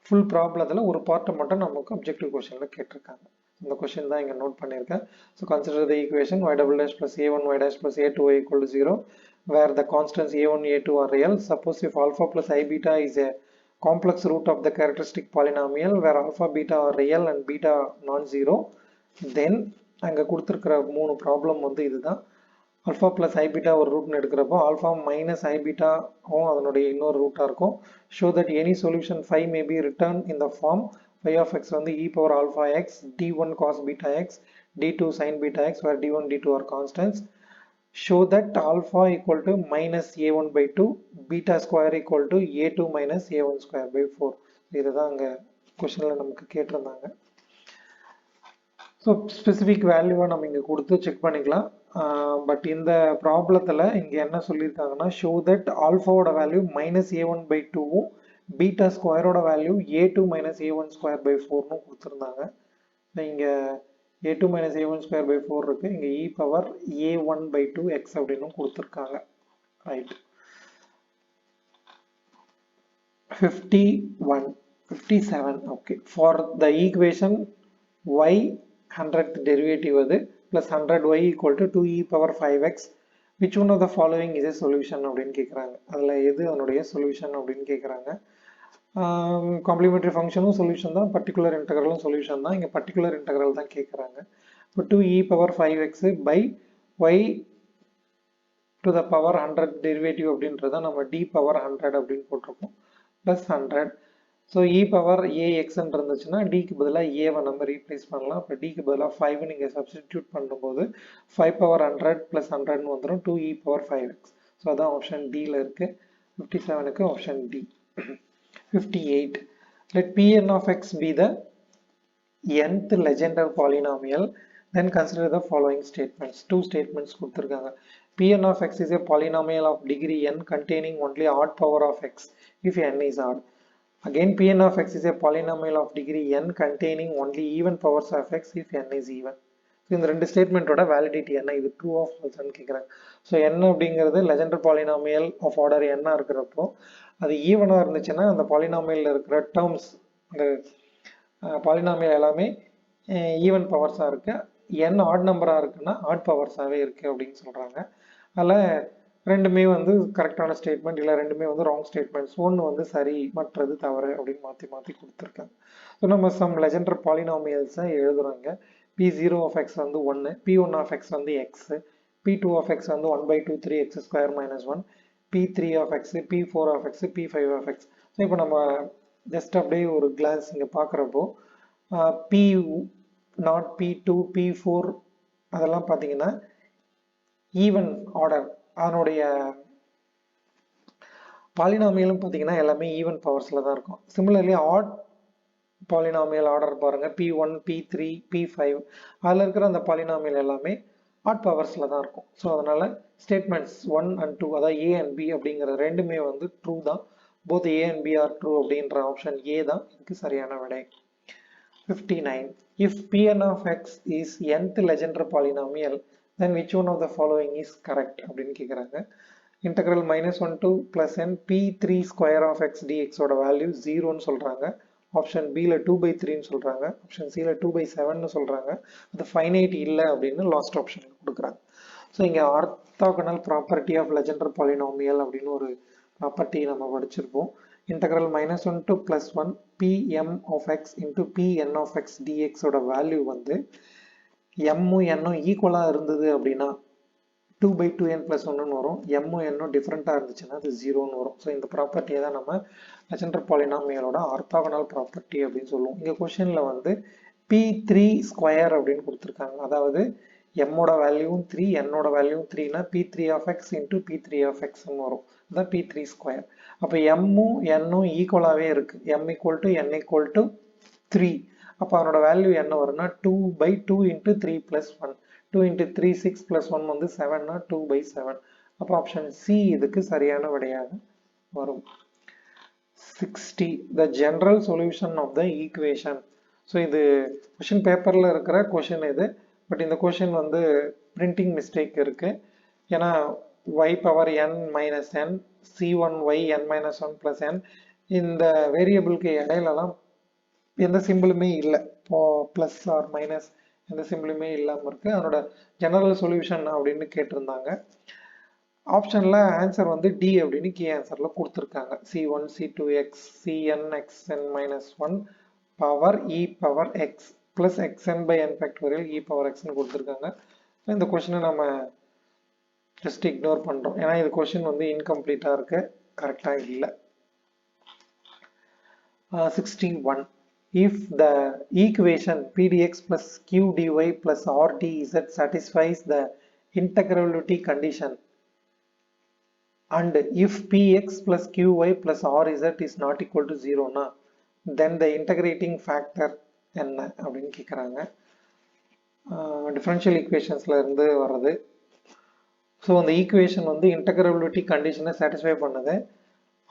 ஃபுல் ப்ராப்ளத்தில் ஒரு பார்ட்டை மட்டும் நமக்கு அப்ஜெக்டிவ் கொஷனில் கேட்டிருக்காங்க. இந்த கொஷின் தான் இங்கே நோட் பண்ணியிருக்கேன். So consider the equation y double dash plus a1 y dash plus a2y equal to 0 where the constants a1 a2 are real. Suppose if alpha plus I beta is a complex root of the characteristic polynomial where alpha beta are real and beta non-zero, then அங்கே கொடுத்துருக்கிற 3 problem வந்து இதுதான். alpha plus I beta ஒரு ரூட்னு எடுக்கிறப்போ alpha minus I beta அதனுடைய இன்னொரு ரூட்டாக இருக்கும். Show that any solution phi may be written in the form phi of x வந்து e power alpha x d1 cos beta x d2 sin beta x where d1 d2 are constants. Show that alpha equal to minus a1 by 2 beta square equal to a2 minus a1 square by 4. இதுதான் அங்கே கொஷனில் நமக்கு கேட்டிருந்தாங்க. So specific வேல்யூவை நம்ம இங்கே கொடுத்து check பண்ணிக்கலாம். But இந்த ப்ராப்ளத்தில் இங்கே என்ன சொல்லியிருக்காங்கன்னா ஷோ தட் ஆல்ஃபாவோட வேல்யூ மைனஸ் a1 by 2வும் பீட்டா ஸ்கொயரோட value a2 minus a1 square by 4னும் கொடுத்துருந்தாங்க. இங்கே a2 minus a1 square by 4 இருக்கு. இங்கே e power a1 by 2 x அப்படின்னு கொடுத்துருக்காங்க. Right. 57 okay. For the equation y 100th derivative அது plus 100y equal to 2e power 5x which one of the following is a solution அப்படின்னு கேட்குறாங்க. அதில் எது அதனுடைய சொல்யூஷன் அப்படின்னு கேட்குறாங்க. காம்ப்ளிமெண்ட்ரி ஃபங்க்ஷனும் சொல்யூஷன் தான், பர்டிகுலர் இன்டெக்ரலும் சொல்யூஷன் தான். இங்கே பர்டிகுலர் இன்டெக்ரல் தான் கேட்குறாங்க. இப்போ 2e power 5x by y to the power 100 derivative அப்படின்றத நம்ம d பவர் 100 அப்படின்னு போட்டிருக்கோம் ப்ளஸ் 100. ஸோ e பவர் axன்னு இருந்துச்சுன்னா டிக்கு பதிலாக ஏவை நம்ம ரீப்ளேஸ் பண்ணலாம். அப்போ டிக்கு பதிலாக 5 நீங்கள் சப்ஸ்டிடியூட் பண்ணும்போது 5 பவர் 100 ப்ளஸ் 100ன்னு வந்துடும் 2e பவர் 5x. ஸோ அதான் ஆப்ஷன் டியில் இருக்குது. 57க்கு option D. 58. Let Pn of x be the nth Legendre polynomial. Then consider the following statements. Two statements கொடுத்திருக்காங்க. Pn of x is a polynomial of degree n containing only odd power of x if n is odd. Again, Pn of x is a polynomial of degree n containing only even powers of x if n is even. So இந்த ரெண்டு ஸ்டேட்மெண்ட்டோட validity என்ன, இது true or ஃபால்ஸ்னு கேட்குறாங்க. So n அப்படிங்கிறது Legendre polynomial of order n இருக்கிறப்போ அது ஈவனாக இருந்துச்சுன்னா அந்த பாலினாமியலில் இருக்கிற டேர்ம்ஸ் இந்த பாலினாமியல் எல்லாமே ஈவன் பவர்ஸாக இருக்குது. n ஆட் நம்பராக இருக்குன்னா ஆட் பவர்ஸாகவே இருக்குது அப்படின்னு சொல்கிறாங்க. அதில் ரெண்டுமே வந்து கரெக்டான ஸ்டேட்மெண்ட், இல்லை ரெண்டுமே வந்து ராங் ஸ்டேட்மெண்ட்ஸ். ஒன்று வந்து சரி, மற்றது தவறு அப்படின்னு மாற்றி மாற்றி கொடுத்துருக்காங்க. ஸோ நம்ம சம் லெஜெண்டர் பாலினாமியல்ஸை எழுதுகிறாங்க. P0 of x வந்து 1, P1 of x வந்து x, P2 of x வந்து 1 by 2 3 x square minus 1, P3 of x, P4 of x, P5 of x. So இப்போ நம்ம ஜஸ்ட் அப்படியே ஒரு கிளான்ஸ் இங்கே பார்க்குறப்போ P0, P2, P4 அதெல்லாம் பார்த்தீங்கன்னா ஈவன் ஆர்டர், அதனுடைய பாலினாமியலும் பார்த்தீங்கன்னா எல்லாமே ஈவன் பவர்ஸில் தான் இருக்கும். சிமிலர்லி ஆட் பாலினாமியல் ஆர்டர் பாருங்கள், P1, P3, P5 அதில் இருக்கிற அந்த பாலினாமியல் எல்லாமே ஆட் பவர்ஸில் தான் இருக்கும். ஸோ அதனால் ஸ்டேட்மெண்ட்ஸ் 1 and 2 அதாவது A and B அப்படிங்கிற ரெண்டுமே வந்து ட்ரூ தான். Both A and B are true அப்படின்ற ஆப்ஷன் ஏ தான் இதுக்கு சரியான விடை. 59. If Pn of x is nth Legendre polynomial, then which one of the following is correct அப்படின்னு கேட்குறாங்க. Integral -1 to plus n P3 square of x dx ஓட value 0ன்னு சொல்கிறாங்க. Option பியில் 2/3ன்னு சொல்கிறாங்க. ஆப்ஷன் சியில் 2/7ன்னு சொல்கிறாங்க. அது ஃபைனைட் இல்லை அப்படின்னு லாஸ்ட் ஆப்ஷனில் கொடுக்குறாங்க. ஸோ இங்கே orthogonal property of Legendre polynomial அப்படின்னு ஒரு ப்ராப்பர்ட்டி நம்ம படிச்சிருப்போம். Integral -1 to plus 1 Pm of x into Pn of x dx ஓட வேல்யூ வந்து எம்மும் என்னும் ஈக்குவலாக இருந்தது அப்படின்னா 2/2n plus 1ன்னு வரும். எம்மும் என்னும் டிஃப்ரெண்ட்டாக இருந்துச்சுன்னா அது 0ன்னு வரும். ஸோ இந்த ப்ராப்பர்ட்டியை தான் நம்ம லெஜெண்டர் பாலினாமியலோட ஆர்த்தோகனல் ப்ராப்பர்ட்டி அப்படின்னு சொல்லுவோம். இங்கே கொஷனில் வந்து P3 ஸ்கொயர் அப்படின்னு கொடுத்துருக்காங்க. அதாவது எம்மோட வேல்யூவும் 3, என்னோட வேல்யூவும் 3னா P3 of x into P3 of xன்னு வரும். அதான் P3 ஸ்கொயர். அப்போ எம்மும் என்னும் ஈக்குவலாகவே இருக்குது. m equal to n equal to 3. அப்போ அதனோட வேல்யூ என்ன வரும்னா 2/2 into 3 plus 1. 2 into 3 6 plus 1 வந்து 7னா 2/7. அப்போ ஆப்ஷன் சி இதுக்கு சரியான விடையாக வரும். 60 the general solution of the equation. So இது கொஷின் பேப்பரில் இருக்கிற கொஷின் இது, பட் இந்த கொஷின் வந்து பிரிண்டிங் மிஸ்டேக் இருக்குது. ஏன்னா y power n minus n c1y n minus one plus n இந்த வேரியபிளுக்கு இடையிலலாம் எந்த சிம்பிளுமே இல்லை, இப்போ ப்ளஸ் ஆர் மைனஸ் எந்த சிம்பிளுமே இல்லாமல் இருக்குது. அதனோட ஜெனரல் சொல்யூஷன் அப்படின்னு கேட்டிருந்தாங்க. ஆப்ஷனில் ஆன்சர் வந்து டி அப்படின்னு கீ ஆன்சரில் கொடுத்துருக்காங்க. c1 c2x cn xn minus one power e power x plus xn by n factorial e power எக்ஸ்னு கொடுத்துருக்காங்க. இந்த கொஷினை நம்ம ஜஸ்ட் இக்னோர் பண்ணுறோம், ஏன்னா இது கொஷின் வந்து இன்கம்ப்ளீட்டாக இருக்கு, கரெக்டாக இல்லை. 61 if the equation pdx plus q dy plus rdz satisfies the integrability condition and if px plus qy plus rz is not equal to 0 na, then the integrating factor என்ன அப்படின்னு கேட்குறாங்க. டிஃபரன்ஷியல் ஈக்குவேஷன்ஸ்ல இருந்து வர்றது. So அந்த equation வந்து இன்டகிரபிலிட்டி கண்டிஷனை satisfy பண்ணுது.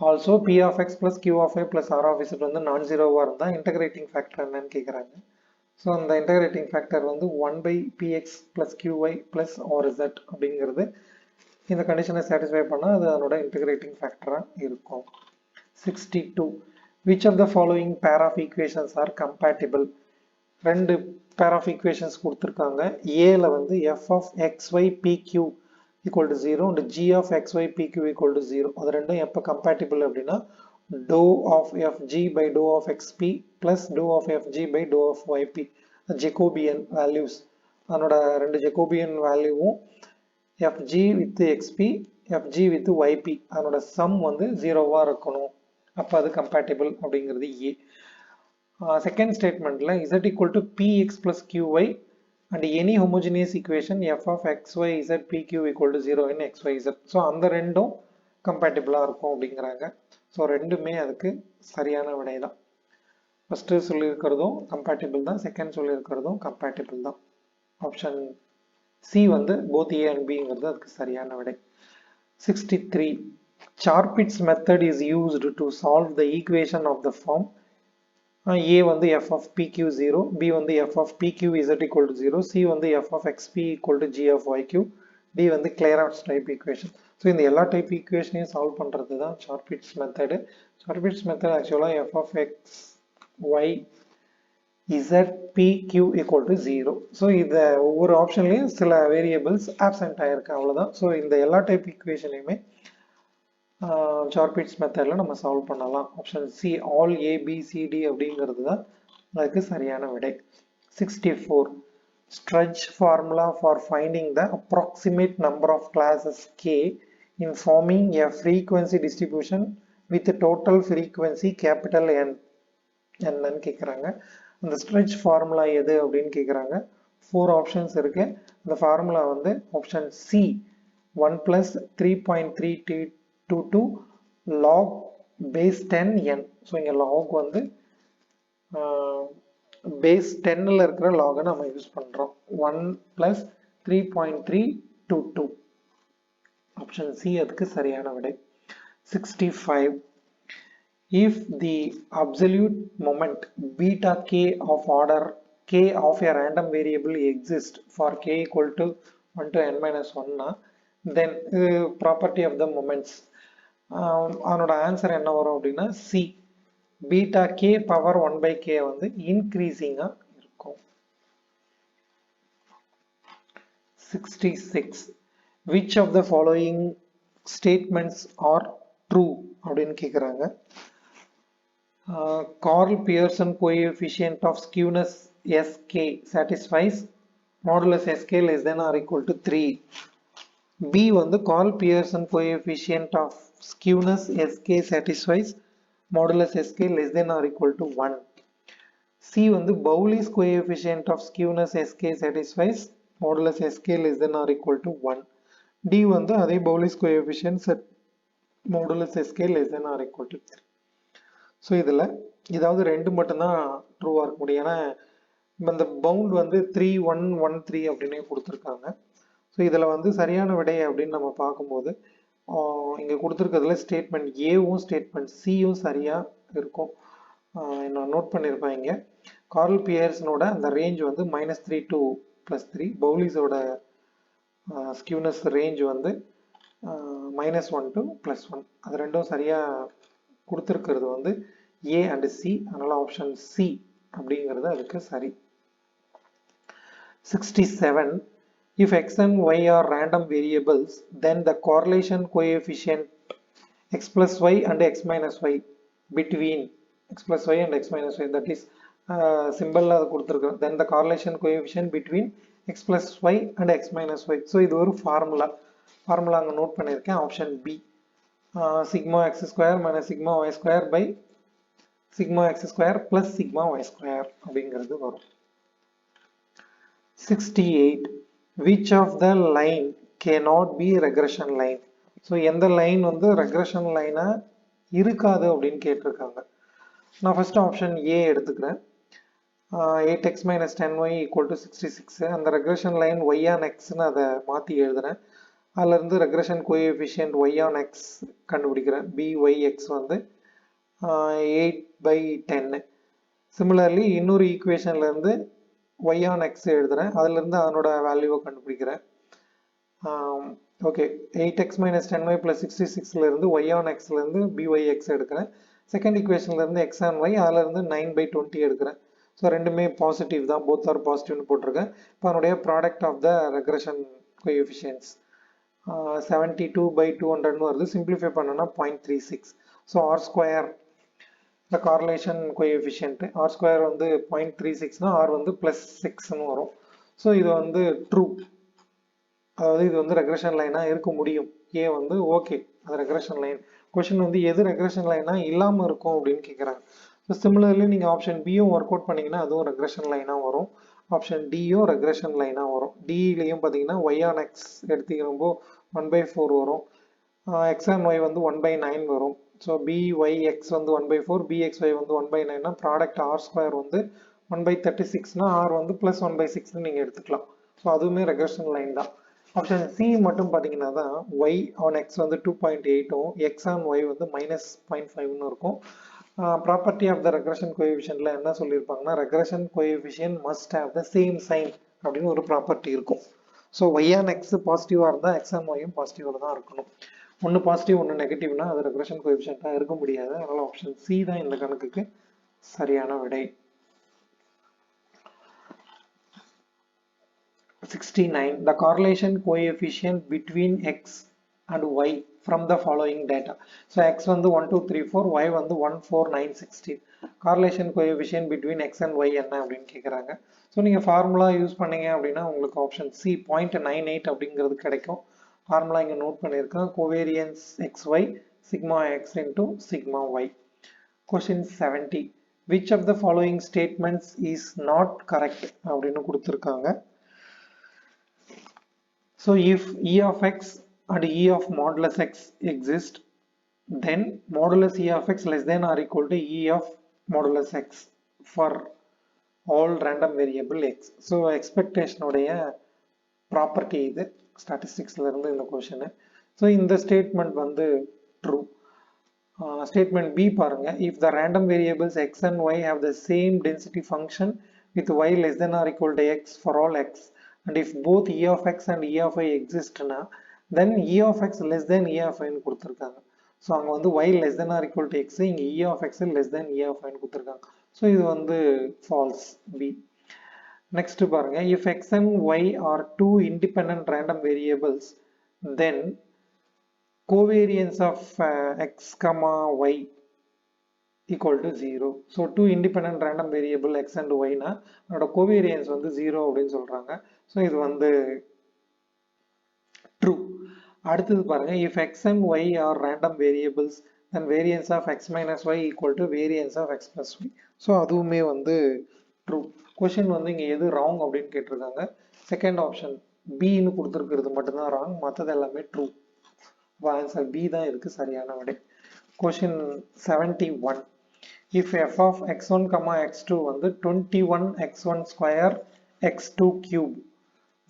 Also p of x plus q of y plus r of z வந்து நான் ஜீரோவாக இருந்தால் இன்டகிரேட்டிங் ஃபேக்டர் என்னன்னு கேட்குறாங்க. ஸோ அந்த இன்டகிரேட்டிங் ஃபேக்டர் வந்து 1 by px plus qy plus rz அப்படிங்கிறது இந்த கண்டிஷனை சாட்டிஸ்ஃபை பண்ணால் அது அதனோட இன்டகிரேட்டிங் ஃபேக்டராக இருக்கும். 62 which of the following pair of equations are compatible? ரெண்டு pair of equations கொடுத்துருக்காங்க. ஏல வந்து f of xy pq equal to 0 and g of xy pq equal to 0. அது ரெண்டும் எப்போ compatible அப்படின்னா dou of fg by dou of xp plus dou of fg by dou of yp Jacobian values. அதனோட ரெண்டு Jacobian வேல்யூவும் fg with xp fg with yp அதனோட sum வந்து 0வா இருக்கணும், அப்போ அது compatible அப்படிங்கிறது ஏ. செகண்ட் ஸ்டேட்மெண்ட்ல z equal to px plus qy and any homogeneous equation f of xy z pq equal to 0 in xyz. So அந்த ரெண்டும் கம்பேட்டிபிளாக இருக்கும் அப்படிங்கிறாங்க. ஸோ ரெண்டுமே அதுக்கு சரியான விடை தான். ஃபஸ்ட்டு சொல்லியிருக்கிறதும் கம்பேட்டிபிள் தான், செகண்ட் சொல்லியிருக்கிறதும் கம்பேட்டிபிள் தான். ஆப்ஷன் சி வந்து போத் ஏ அண்ட் பிங்கிறது அதுக்கு சரியான விடை. 63 Charpit's method is used to solve the equation of the form a வந்து f of pq 0, b வந்து f of pq z equal to 0, c வந்து f of xp equal to g of yq, d வந்து Clairaut's type equation. So இந்த எல்லா type ஈக்குவேஷனையும் solve பண்ணுறது தான் Charpit's method. Charpit's method ஆக்சுவலாக f of x y z p q equal to 0. So இதை ஒவ்வொரு ஆப்ஷன்லையும் சில வேரியபிள்ஸ் ஆப்சென்ட் ஆகிருக்கு, அவ்வளோதான். ஸோ இந்த எல்லா டைப் ஈக்குவேஷனையுமே சார்பிட்ஸ் மெத்தடில் நம்ம சால்வ் பண்ணலாம். ஆப்ஷன் சி ஆல் ஏ பி சி டி அப்படிங்கிறது தான் அதுக்கு சரியான விடை. 64 Strudge formula for finding the approximate number of classes k in forming a frequency distribution with total frequency capital N என்னன்னு கேட்குறாங்க. அந்த ஸ்ட்ரெச் ஃபார்முலா எது அப்படின்னு கேட்குறாங்க. 4 ஆப்ஷன்ஸ் இருக்கு. அந்த ஃபார்முலா வந்து option C 1 + 3.322 log base 10n. So இங்கே லாக் வந்து பேஸ் 10ல் இருக்கிற லாகை நம்ம யூஸ் பண்ணுறோம். 1 + 3.322 ஆப்ஷன் சி அதுக்கு சரியான விடை. 65 If the absolute moment beta k of order k of a random variable exists for k equal to 1 to n minus 1, then property of the moments அதனோட answer என்ன வரும் அப்படின்னா C beta K power 1/k வந்து இன்க்ரீசிங்காக இருக்கும். 66 Which of the following statements are true அப்படின்னு கேட்குறாங்க. Carl Pearson coefficient of skewness sk satisfies modulus sk less than or equal to 3. B வந்து Carl Pearson coefficient of skewness sk satisfies modulus sk less than or equal to 1. C வந்து Bowley's coefficient of skewness sk satisfies modulus sk less than or equal to 1. D வந்து அதே Bowley's coefficient modulus sk less than or equal to 3. So இதில் ஏதாவது ரெண்டு மட்டும்தான் ட்ரூவாக இருக்க முடியும். ஏன்னா இந்த பவுண்ட் வந்து 3 1 1 3 அப்படின்னு கொடுத்துருக்காங்க. ஸோ இதில் வந்து சரியான விடை அப்படின்னு நம்ம பார்க்கும்போது இங்கே கொடுத்துருக்கிறதுல ஸ்டேட்மெண்ட் ஏவும் ஸ்டேட்மெண்ட் சியும் சரியாக இருக்கும். நான் நோட் பண்ணியிருப்பேன் இங்கே. கார்ல் பியர்ஸ்னோட அந்த ரேஞ்ச் வந்து -3 to +3. பவுலிஸோட ஸ்கியூனஸ் ரேஞ்ச் வந்து -1 to +1. அது ரெண்டும் சரியாக கொடுத்துருக்கிறது வந்து ஏ அண்ட் சி. அதனால் ஆப்ஷன் சி அப்படிங்கிறது அதுக்கு சரி. 67. If x and y are random variables, then the correlation coefficient x plus y and x minus y between x plus y and x minus y, that is symbol la கொடுத்திருக்கோம். Then the correlation coefficient between x plus y and x minus y. So இது ஒரு formula அங்கே note பண்ணியிருக்கேன். Option B, sigma x square minus sigma y square by sigma x square plus sigma y square அப்படிங்கிறது வரும். 68. Which of the line cannot be regression line? So எந்த line வந்து regression லைனா இருக்காது அப்படின்னு கேட்டிருக்காங்க. நான் ஃபர்ஸ்ட் ஆப்ஷன் ஏ எடுத்துக்கிறேன். 8x minus 10y equal to 66. அந்த regression லைன் y on xன்னு அதை மாற்றி எழுதுறேன். அதிலிருந்து regression coefficient y on x கண்டுபிடிக்கிறேன். byx வந்து 8/10. சிமிலர்லி இன்னொரு ஈக்குவேஷன்லேருந்து y on x எழுதுறேன். அதிலிருந்து அதனோட வேல்யூவை கண்டுபிடிக்கிறேன். Okay, 8x minus 10y plus 66லேருந்து y on xலேருந்து byx எடுக்கிறேன். செகண்ட் ஈக்குவேஷன்லேருந்து x on y, அதிலிருந்து 9/20 எடுக்கிறேன். ஸோ ரெண்டுமே பாசிட்டிவ் தான், போத் ஆர் பாசிட்டிவ்னு போட்டிருக்கேன். இப்போ அதனுடைய product of the regression coefficients 72/200ன்னு வருது. சிம்பிளிஃபை பண்ணோன்னா 0.36. So R square the correlation coefficient r square வந்து 0.36 னா r வந்து +6ன்னு வரும். ஸோ இது வந்து ட்ரூ, அதாவது இது வந்து ரெக்ரெஷன் லைனா இருக்க முடியும். ஏ வந்து ஓகே, அது ரெக்ரெஷன் லைன். கொஸ்டின் வந்து எது ரெக்ரெஷன் லைனா இல்லாமல் இருக்கும் அப்படின்னு கேட்குறாங்க. ஸோ சிமிலர்லி நீங்கள் ஆப்ஷன் பியும் ஒர்க் அவுட் பண்ணிங்கன்னா அதுவும் ரெக்ரெஷன் லைனாக வரும். ஆப்ஷன் டியும் ரெக்ரெஷன் லைனாக வரும். டிலையும் பார்த்தீங்கன்னா ஒய் ஆன் எக்ஸ் எடுத்துக்கிறப்போ 1/4 வரும். எக்ஸ் ஆன் ஒய் வந்து 1/9 வரும். ஸோ byx வந்து 1/4, bxy வந்து 1/9னா ப்ராடக்ட் ஆர் ஸ்கொயர் வந்து 1/36னா ஆர் வந்து +1/6ன்னு நீங்கள் எடுத்துக்கலாம். ஸோ அதுவுமே ரெக்ரெஷன் லைன் தான். ஆப்ஷன் சி மட்டும் பார்த்தீங்கன்னா தான் y on x வந்து 2.8ம் x on y வந்து -0.5ன்னு இருக்கும். ப்ராப்பர்ட்டி ஆஃப் த ரெக்ரெஷன் கோஎஃபிஷியன்ட்ல என்ன சொல்லியிருப்பாங்கன்னா regression coefficient must have the same sign அப்படின்னு ஒரு ப்ராப்பர்ட்டி இருக்கும். ஸோ y on x பாசிட்டிவாக இருந்தால் x on y பாசிட்டிவாக தான் இருக்கணும். ஒன்று பாசிட்டிவ் ஒன்று நெகட்டிவ்னா அது ரெக்ரெஷன் கோஎஃபிஷியன்ட்டாக இருக்க முடியாது. அதனால் ஆப்ஷன் சி தான் இந்த கணக்குக்கு சரியான விடை. 69. The correlation coefficient between x and y from the following data. So x வந்து 1 2 3 4, y வந்து 1 4 9 16. correlation coefficient between x and y என்ன அப்படின்னு கேட்குறாங்க. ஸோ நீங்கள் ஃபார்முலா யூஸ் பண்ணீங்க அப்படின்னா உங்களுக்கு ஆப்ஷன் சி 0.98 அப்படிங்கிறது கிடைக்கும். ஃபார்முலா இங்கே நோட் பண்ணியிருக்கேன். Covariance xy sigma x into sigma y. Question 70. Which of the following statements is not correct அப்படின்னு கொடுத்துருக்காங்க. So if e of x and e of modulus x exist, then modulus e of x less than or equal to e of modulus x for all random variable x. So expectation உடைய property இது ஸ்டாட்டிஸ்டிக்ஸ்ல இருந்து இந்த question. So இந்த statement வந்து true. Statement B பாருங்க. If the random variables X and Y have the same density function with Y less than or equal to X for all X and if both E of X and E of Y எக்ஸிஸ்ட்னா then E of X less than E of ஒய்னு கொடுத்துருக்காங்க. So அங்கே வந்து Y less than or equal to X, இங்கே E of X less than E of ஒய்னு கொடுத்துருக்காங்க. So இது வந்து ஃபால்ஸ், பி. Next பாருங்க, if x and y are two independent random variables, then covariance of x comma y equal to 0. So two independent random variable x and y na அதோட covariance வந்து 0 அப்படின்னு சொல்றாங்க. So இது வந்து true. அடுத்தது பாருங்க, if x and y are random variables, then variance of x minus y equal to variance of x plus y. So அதுவுமே வந்து true. கொஸ்டின் வந்து இங்கே எது ராங் அப்படின்னு கேட்டிருக்காங்க. செகண்ட் ஆப்ஷன் பின்னு கொடுத்துருக்கிறது மட்டும்தான் ராங், மற்றது எல்லாமே ட்ரூ. ஆன்சர் பி தான் இதுக்கு சரியான விடை. Question 71. If F of x1, x2 வந்து 21x1 square x2 cube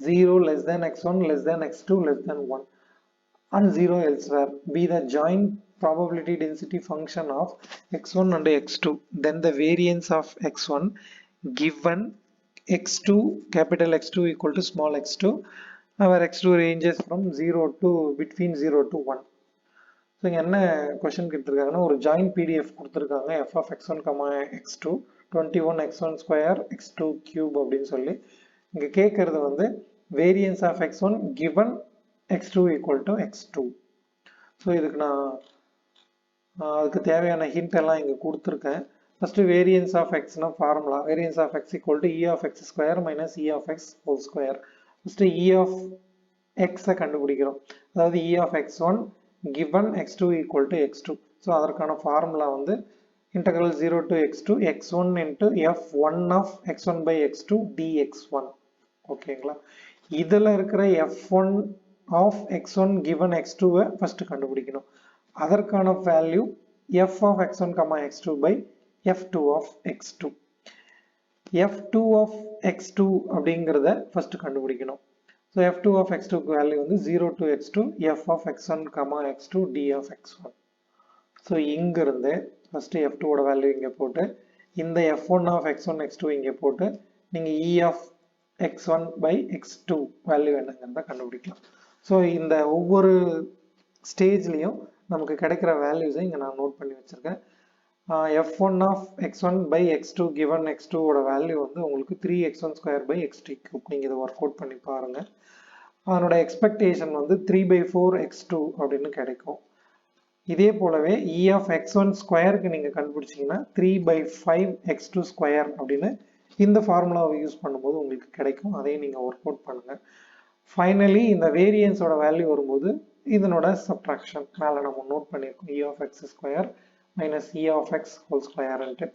0 less than x1 less than x2 less than 1. and 0 elsewhere be the joint probability density function of x1 and x2, then the variance of x1 given x2 capital X2 equal to small x2, our x2 ranges from 0 to between 0 to 1. So இங்கே என்ன question கேட்டிருக்காங்கன்னா ஒரு joint PDF கொடுத்துருக்காங்க F of x1, x2 21 x1 square x2 cube அப்படின்னு சொல்லி இங்கே கேட்கறது வந்து variance of x1 given x2 equal to x2. So இதுக்கு நான் அதுக்கு தேவையான ஹிண்ட் எல்லாம் இங்கே கொடுத்துருக்கேன். ஃபர்ஸ்ட் வேரியன்ஸ் ஆஃப் எக்ஸ்னா formula variance of X equal to E of X square minus E of X whole square. First E of எக்ஸை கண்டுபிடிக்கிறோம், அதாவது இ of x1 given x2 equal to x2. So அதற்கான formula வந்து integral 0 to x2 x1 into f1 of x1 by x2 dx1. ஓகேங்களா, இதில் இருக்கிற f1 of x1 given x2 first கண்டுபிடிக்கணும். அதற்கான value f of x1, x2 by f2 of x2. f2 of x2 அப்படிங்கிறத first கண்டுபிடிக்கணும். So f2 of x2 value வந்து 0 to x2 f of x1, x2 d of x1. So இங்கிருந்து first f2 ஓட value இங்கே போட்டு இந்த f1 of x1, x2 இங்கே போட்டு நீங்கள் e of x1 by x2 value என்னங்கிறத கண்டுபிடிக்கலாம். ஸோ இந்த ஒவ்வொரு ஸ்டேஜ்லேயும் நமக்கு கிடைக்கிற வேல்யூஸை இங்கே நான் நோட் பண்ணி வச்சுருக்கேன். f1 of x1 by x2 given x2 ஓட வேல்யூ வந்து உங்களுக்கு 3x1 square by x2 cube. நீங்கள் இதை ஒர்க் அவுட் பண்ணி பாருங்கள். அதனோட எக்ஸ்பெக்டேஷன் வந்து 3/4 x2 அப்படின்னு கிடைக்கும். இதே போலவே e of x1 ஸ்கொயருக்கு நீங்கள் கண்டுபிடிச்சிங்கன்னா 3/5 x2 ஸ்கொயர் அப்படின்னு இந்த ஃபார்முலாவை யூஸ் பண்ணும்போது உங்களுக்கு கிடைக்கும். அதையும் நீங்கள் ஒர்க் அவுட் பண்ணுங்கள். ஃபைனலி இந்த வேரியன்ஸோட வேல்யூ வரும்போது இதனோட சப்ட்ராக்ஷன் மேலே நம்ம நோட் பண்ணியிருக்கோம், e of x square minus e of x whole square ன்ட்டு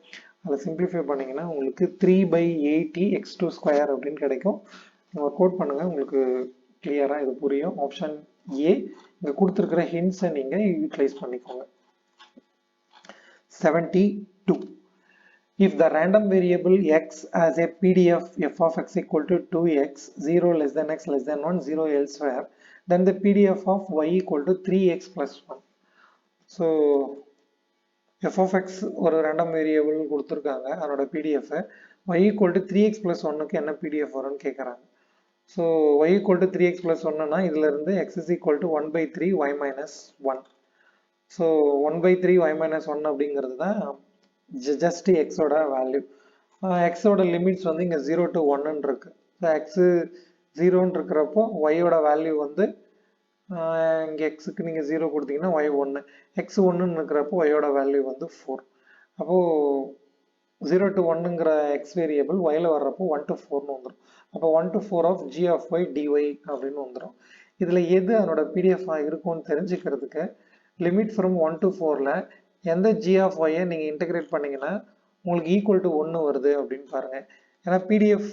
அதை சிம்பிளிஃபை பண்ணிங்கன்னா உங்களுக்கு 3/80 x2 ஸ்கொயர் அப்படின்னு கிடைக்கும். நீங்கள் ஒர்க் அவுட் பண்ணுங்கள், உங்களுக்கு கிளியராக இது புரியும். ஆப்ஷன் ஏ இங்கே கொடுத்துருக்கிற ஹிண்ட்ஸை நீங்கள் யூட்டிலைஸ் பண்ணிக்கோங்க. 72. If the random variable x has a PDF f of x equal to 2x, 0 less than x less than 1, 0 elsewhere, then the PDF of y equal to 3x plus 1. So f of x ஒரு random variable கொடுத்துருக்காங்க, அதனோட PDF y equal to 3x plus 1க்கு என்ன PDF வரும்னு கேட்குறாங்க. So y equal to 3x plus 1னா இதில் இருந்து x is equal to 1/3 y minus 1. So 1/3 y minus 1 அப்படிங்கிறது தான் ஜஸ்ட் எக்ஸோட வேல்யூ. எக்ஸோட லிமிட்ஸ் வந்து இங்கே 0 to 1 இருக்கு. ஸோ எக்ஸு 0ன்னு இருக்கிறப்போ ஒய்யோட வேல்யூ வந்து இங்கே எக்ஸுக்கு நீங்கள் 0 கொடுத்தீங்கன்னா ஒய் 1, எக்ஸ் 1ன்னு இருக்கிறப்போ ஒய்யோட வேல்யூ வந்து 4. அப்போது 0 to 1ங்கிற எக்ஸ் வேரியபிள் ஒயில் வர்றப்போ 1 to 4ன்னு வந்துடும். அப்போ 1 to 4 of g of y dy அப்படின்னு வந்துடும். இதில் எது அதனோட பிடிஎஃபாக இருக்கும்னு தெரிஞ்சுக்கிறதுக்கு லிமிட் ஃப்ரம் 1 to 4ல் எந்த g of y நீங்கள் இன்டெகிரேட் பண்ணிங்கன்னா உங்களுக்கு ஈக்குவல் டு 1 வருது அப்படின்னு பாருங்கள். ஏன்னா பிடிஎஃப்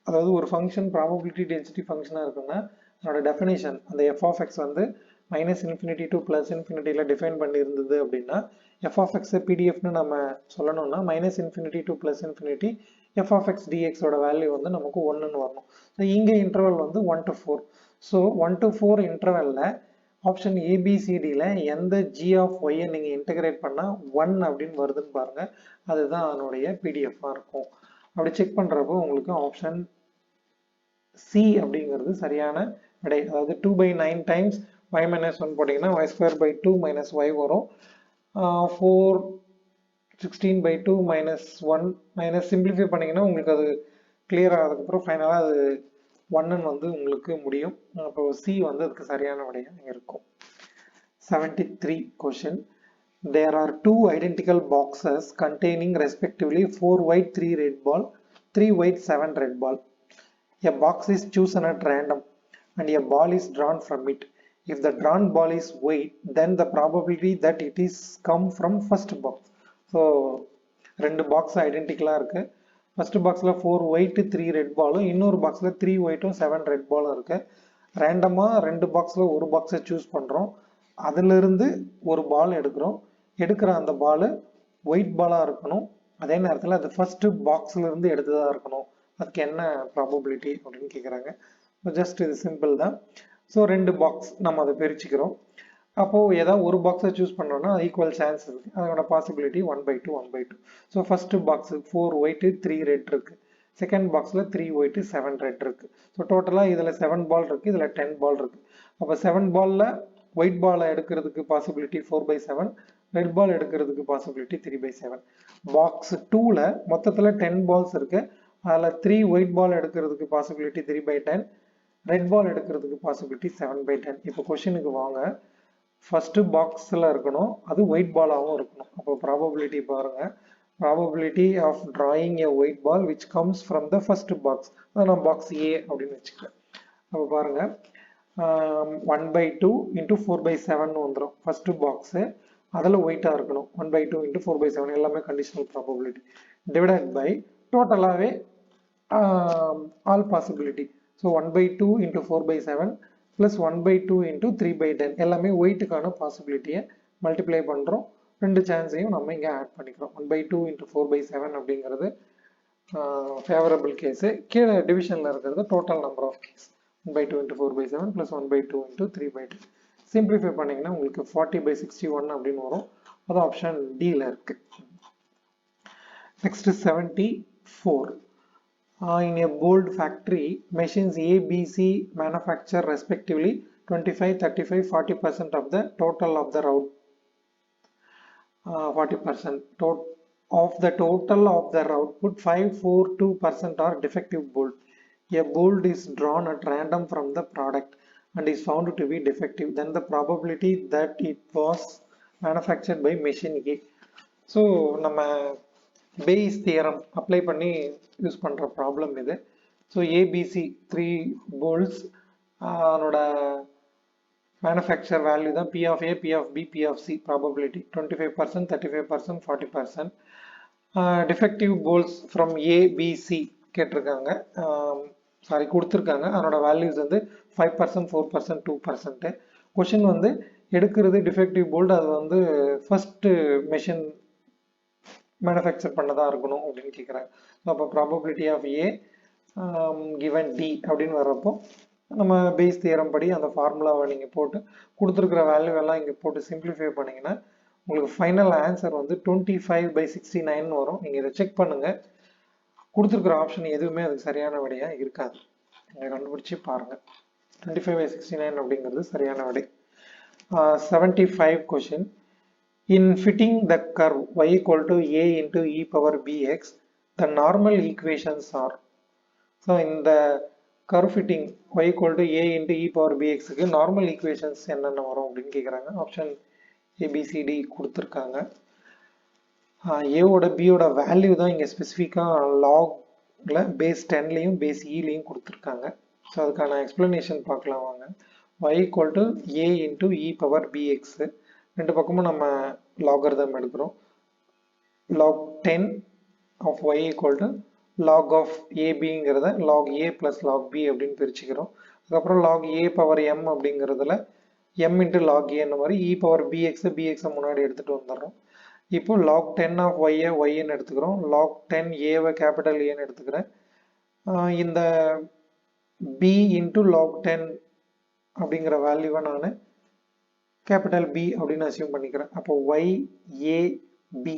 அதாவது ஒரு ஃபங்க்ஷன் ப்ராபபிலிட்டி டென்சிட்டி ஃபங்க்ஷனாக இருக்குன்னா அதனோட டெஃபினேஷன் அந்த f of x வந்து -∞ to +∞ டிஃபைன் பண்ணியிருந்தது அப்படின்னா f of x பிடிஎஃப்னு நம்ம சொல்லணும்னா -∞ to +∞ f of x dx ஓட வேல்யூ வந்து நமக்கு 1ன்னு வரணும். ஸோ இங்கே இன்டர்வல் வந்து 1 to 4. ஸோ 1 to 4 இன்டர்வலில் ஆப்ஷன் ஏபிசிடியில் எந்த g of y நீங்கள் இன்டகிரேட் பண்ணால் 1 அப்படின்னு வருதுன்னு பாருங்கள், அதுதான் அதனுடைய பிடிஎஃபாக இருக்கும். அப்படி செக் பண்ணுறப்போ உங்களுக்கு ஆப்ஷன் சி அப்படிங்கிறது சரியான விடை. அதாவது 2/9 டைம்ஸ் y minus 1 போட்டிங்கன்னா y²/2 minus y வரும். 4 16/2 minus 1 மைனஸ் சிம்பிளிஃபை பண்ணிங்கன்னா உங்களுக்கு அது கிளியர் ஆகிறதுக்கப்புறம் ஃபைனலாக அது 1ன்னு வந்து உங்களுக்கு முடியும். அப்போ சி வந்து அதுக்கு சரியான விடையாக இருக்கும். 73 question. There are two identical boxes containing respectively 4 white 3 red ball, 3 white 7 red ball. A box is chosen at random and a ball is drawn from it. If the drawn ball is white, then the probability that it is come from first box. So ரெண்டு box ஐடென்டிக்கலாக இருக்குது. First பாக்ஸில் 4 white 3 red பாலும், இன்னொரு பாக்ஸில் 3 ஒயிட்டும் 7 red பாலும் இருக்குது. ரேண்டமாக ரெண்டு பாக்ஸில் ஒரு பாக்ஸை சூஸ் பண்ணுறோம், அதிலிருந்து ஒரு பால் எடுக்கிறோம். எடுக்கிற அந்த பால் ஒயிட் பாலாக இருக்கணும், அதே நேரத்தில் அது ஃபர்ஸ்ட் பாக்ஸ்லேருந்து எடுத்ததாக இருக்கணும். அதுக்கு என்ன ப்ராபபிலிட்டி அப்படின்னு கேட்குறாங்க. ஜஸ்ட் இது சிம்பிள் தான். ஸோ 2 பாக்ஸ் நம்ம அதை பிரிச்சுக்கிறோம். அப்போது ஏதாவது ஒரு பாக்ஸை சூஸ் பண்ணுறோன்னா ஈக்குவல் சான்ஸ் இருக்குது. அதோட possibility 1/2 1/2. So first box 4 white 3 red இருக்குது. செகண்ட் பாக்ஸில் 3 ஒயிட்டு 7 ரெட் இருக்குது. ஸோ டோட்டலாக இதில் 7 பால் இருக்குது, இதில் 10 பால் இருக்குது. அப்போ 7 பாலில் ஒயிட் பாலை எடுக்கிறதுக்கு பாசிபிலிட்டி 4/7, ரெட் பால் எடுக்கிறதுக்கு பாசிபிலிட்டி 3/7. பாக்ஸ் 2ல் மொத்தத்தில் 10 பால்ஸ் இருக்குது. அதில் 3 ஒயிட் பால் எடுக்கிறதுக்கு பாசிபிலிட்டி 3/10, ரெட் பால் எடுக்கிறதுக்கு பாசிபிலிட்டி 7/10. இப்போ கொஷினுக்கு வாங்க. ஃபஸ்ட்டு பாக்ஸில் இருக்கணும், அது ஒயிட் பாலாகவும் இருக்கணும். அப்போ ப்ராபபிலிட்டி பாருங்கள். Probability of drawing a white ball which comes from the first box, அதை நான் பாக்ஸ் ஏ அப்படின்னு வச்சுக்கிறேன். அப்போ பாருங்கள் 1/2 × 4/7 வந்துடும் ஃபஸ்ட்டு பாக்ஸு. அதில் ஒயிட்டாக இருக்கணும். 1/2 × 4/7 எல்லாமே கண்டிஷனல் ப்ராபபிலிட்டி டிவைடட் பை டோட்டலாகவே ஆல் பாசிபிலிட்டி. ஸோ 1/2 × 4/7 ப்ளஸ் 1/2 × 3/10 எல்லாமே ஒயிட்டுக்கான பாசிபிலிட்டியை மல்டிப்ளை பண்ணுறோம். ரெண்டு சான்ஸையும் நம்ம இங்கே ஆட் பண்ணிக்கிறோம். 1/2 × 4/7 அப்படிங்கிறது ஃபேவரபிள் கேஸு. கீழே டிவிஷனில் இருக்கிறது total number of case. 1/2 × 4/7 plus 1/2 × 3/10. Simplify பண்ணிங்கன்னா உங்களுக்கு 40/61 அப்படின்னு வரும். அது ஆப்ஷன் டியில் இருக்குது. Next 74. In a bold factory, machines A, B, C manufacture respectively 25, 35, 40% of the total of the route. 40% of the total of the output, 5, 4, 2% are defective bolt. A bolt is drawn at random from the product and is found to be defective. Then the probability that it was manufactured by machine A. So, நம்ம base theorem apply பண்ணி use பண்ணுற problem இது. So ABC 3 bolts அதனோட manufacture value தான் P of A, P of B, P of C. Probability 25%, 35%, 40%. Defective bolts from ABC கேட்டிருக்காங்க, sorry கொடுத்துருக்காங்க. அதனோட values வந்து 5%, 4%, 2%. கொஷின் வந்து எடுக்கிறது டிஃபெக்டிவ் போல்ட், அது வந்து ஃபர்ஸ்ட் மெஷின் மேனுஃபேக்சர் பண்ணதாக இருக்கணும் அப்படின்னு கேட்குறாங்க. ஸோ அப்போ probability of A given D அப்படின்னு வர்றப்போ நம்ம பேஸ் தியரம் படி அந்த ஃபார்முலாவை நீங்கள் போட்டு கொடுத்துருக்குற வேல்யூ எல்லாம் இங்கே போட்டு சிம்பிளிஃபை பண்ணிங்கன்னா உங்களுக்கு ஃபைனல் ஆன்சர் வந்து 25/69 வரும். நீங்கள் இதை செக் பண்ணுங்கள். கொடுத்துருக்குற ஆப்ஷன் எதுவுமே அதுக்கு சரியான விடையாக இருக்காது. நீங்கள் கண்டுபிடிச்சி பாருங்கள். 25/69 அப்படிங்கிறது சரியான விடை. 75 question. In fitting the curve y equal to a into e power bx, the normal equations are. So in the curve fitting y equal to a into e power bx க்கு normal equations என்னென்ன வரும் அப்படின்னு கேட்குறாங்க. Option ABCD கொடுத்துருக்காங்க. ஏவோட பியோட value தான் இங்கே ஸ்பெசிஃபிக்காக லாக்ல பேஸ் 10லையும் பேஸ் இலையும் கொடுத்துருக்காங்க. ஸோ அதுக்கான எக்ஸ்பிளனேஷன் பார்க்கலாம் வாங்க. y equal to a into e power bx, ரெண்டு பக்கமும் நம்ம லாகரிதம் எடுக்கிறோம். log 10 of y equal to log of abங்கிறத log a plus log b அப்படின்னு பிரிச்சுக்கிறோம். அதுக்கப்புறம் log a power m அப்படிங்கிறதுல m into log a இந்த மாதிரி e power bx முன்னாடி எடுத்துகிட்டு வந்துடுறோம். இப்போ log 10 of yன்னு எடுத்துக்கிறோம். log 10 a கேபிட்டல் ஏன்னு எடுத்துக்கிறேன். இந்த b into log 10 அப்படிங்கிற வேல்யூவை நான் கேபிட்டல் B அப்படின்னு அசியூம் பண்ணிக்கிறேன். அப்போ y a b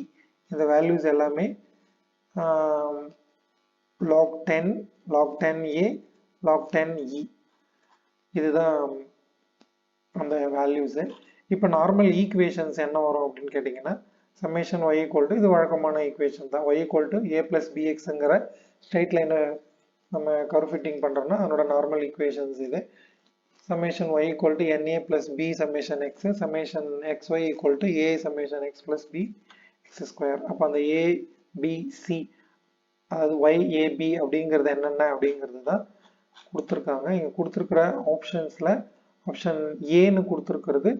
இந்த வேல்யூஸ் எல்லாமே log 10, log 10a, log 10e இதுதான் அந்த வேல்யூஸு. இப்போ நார்மல் ஈக்குவேஷன்ஸ் என்ன வரும் அப்படின்னு கேட்டிங்கன்னா சம்மேஷன் y equal to, இது வழக்கமான ஈக்குவேஷன் தான், y equal to a plus bxங்கிற ஸ்ட்ரைட் லைனை நம்ம கர்வ் ஃபிட்டிங் பண்ணுறோம்னா அதனோட நார்மல் ஈக்குவேஷன்ஸ் இது. Summation y equal to na plus b summation x, summation xy equal to a summation x plus b x square. அப்போ அந்த a b c அதாவது y a b அப்படிங்கிறது என்னென்ன அப்படிங்கிறது தான் கொடுத்துருக்காங்க. இங்கே கொடுத்துருக்கிற ஆப்ஷன்ஸில் ஆப்ஷன் ஏன்னு கொடுத்துருக்கிறது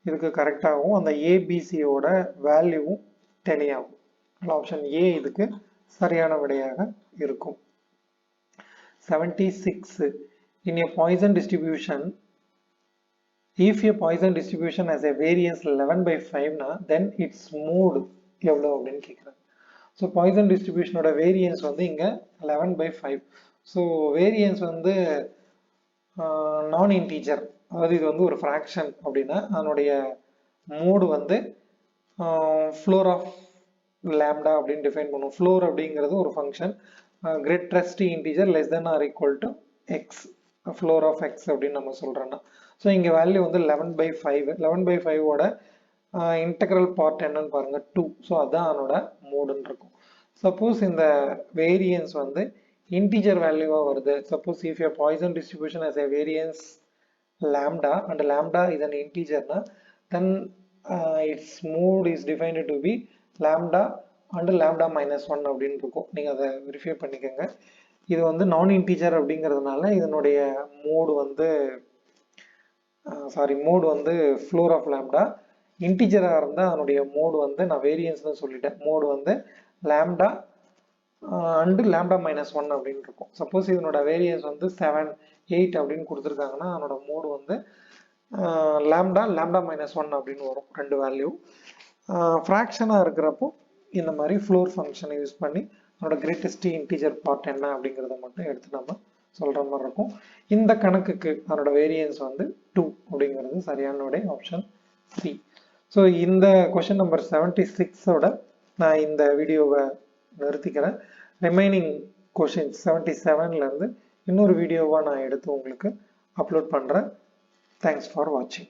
இதுக்கு கரெக்டாகவும் அந்த ஏபிசியோட வேல்யூவும் தெளியாகும். ஆப்ஷன் ஏ இதுக்கு சரியான விடையாக இருக்கும். 76. In a Poisson distribution, if a Poisson distribution has a variance 11/5 na, then its mode எவ்வளோ அப்படின்னு கேட்குறாங்க. ஸோ பாய்சன் டிஸ்ட்ரிபியூஷனோட வேரியன்ஸ் வந்து இங்கே 11/5. ஸோ வேரியன்ஸ் வந்து நான் இன்டீஜர் அதாவது இது வந்து ஒரு ஃப்ராக்ஷன் அப்படின்னா அதனுடைய மோடு வந்து ஃப்ளோர் ஆஃப் லேம்டா அப்படின்னு டிஃபைன் பண்ணுவோம். ஃப்ளோர் அப்படிங்கிறது ஒரு function greatest integer less than or equal to x floor of x அப்படின்னு நம்ம சொல்கிறோன்னா. ஸோ இங்கே வேல்யூ வந்து 11/5 11/5 ஓட இன்டெக்ரல் பார்ட் என்னன்னு பாருங்கள் 2. ஸோ அதுதான் அதனோட மோடுன்னு இருக்கும். சப்போஸ் இந்த வேரியன்ஸ் வந்து இன்டிஜர் வேல்யூவாக வருது. Suppose if your Poisson distribution has a variance lambda and lambda is an integer na, then its mode is defined to be lambda and lambda minus 1 அப்படின்னு இருக்கும். நீங்கள் அதை வெரிஃபை பண்ணிக்கோங்க. இது வந்து நான் இன்டிஜர் அப்படிங்கிறதுனால இதனுடைய மோடு வந்து மோடு வந்து ஃப்ளோர் ஆஃப் லேம்டா. இன்டிஜராக இருந்தால் அதனுடைய மோடு வந்து நான் வேரியன்ஸ்னு சொல்லிட்டேன். மோடு வந்து லேம்டா அண்டு லேம்டா மைனஸ் 1 அப்படின்னு இருக்கும். சப்போஸ் இதனோட வேரியன்ஸ் வந்து 7 8 அப்படின்னு கொடுத்துருக்காங்கன்னா அதனோட மோடு வந்து லேம்டா மைனஸ் 1 அப்படின்னு வரும். ரெண்டு வேல்யூ ஃப்ராக்ஷனாக இருக்கிறப்போ இந்த மாதிரி ஃப்ளோர் ஃபங்க்ஷனை யூஸ் பண்ணி அதோட கிரேட்டஸ்ட் இன்டிஜர் பார்ட் என்ன அப்படிங்கிறத மட்டும் எடுத்து நம்ம சொல்கிற மாதிரி இருக்கும். இந்த கணக்குக்கு அதோட வேரியன்ஸ் வந்து 2 அப்படிங்கிறது சரியான ஆப்ஷன் சி. ஸோ இந்த கொஷின் நம்பர் 76ஓட நான் இந்த வீடியோவை நிறுத்திக்கிறேன். ரிமைனிங் கொஷின்ஸ் 77லேருந்து இன்னொரு வீடியோவாக நான் எடுத்து உங்களுக்கு அப்லோட் பண்ணுறேன். தேங்க்ஸ் ஃபார் வாட்சிங்.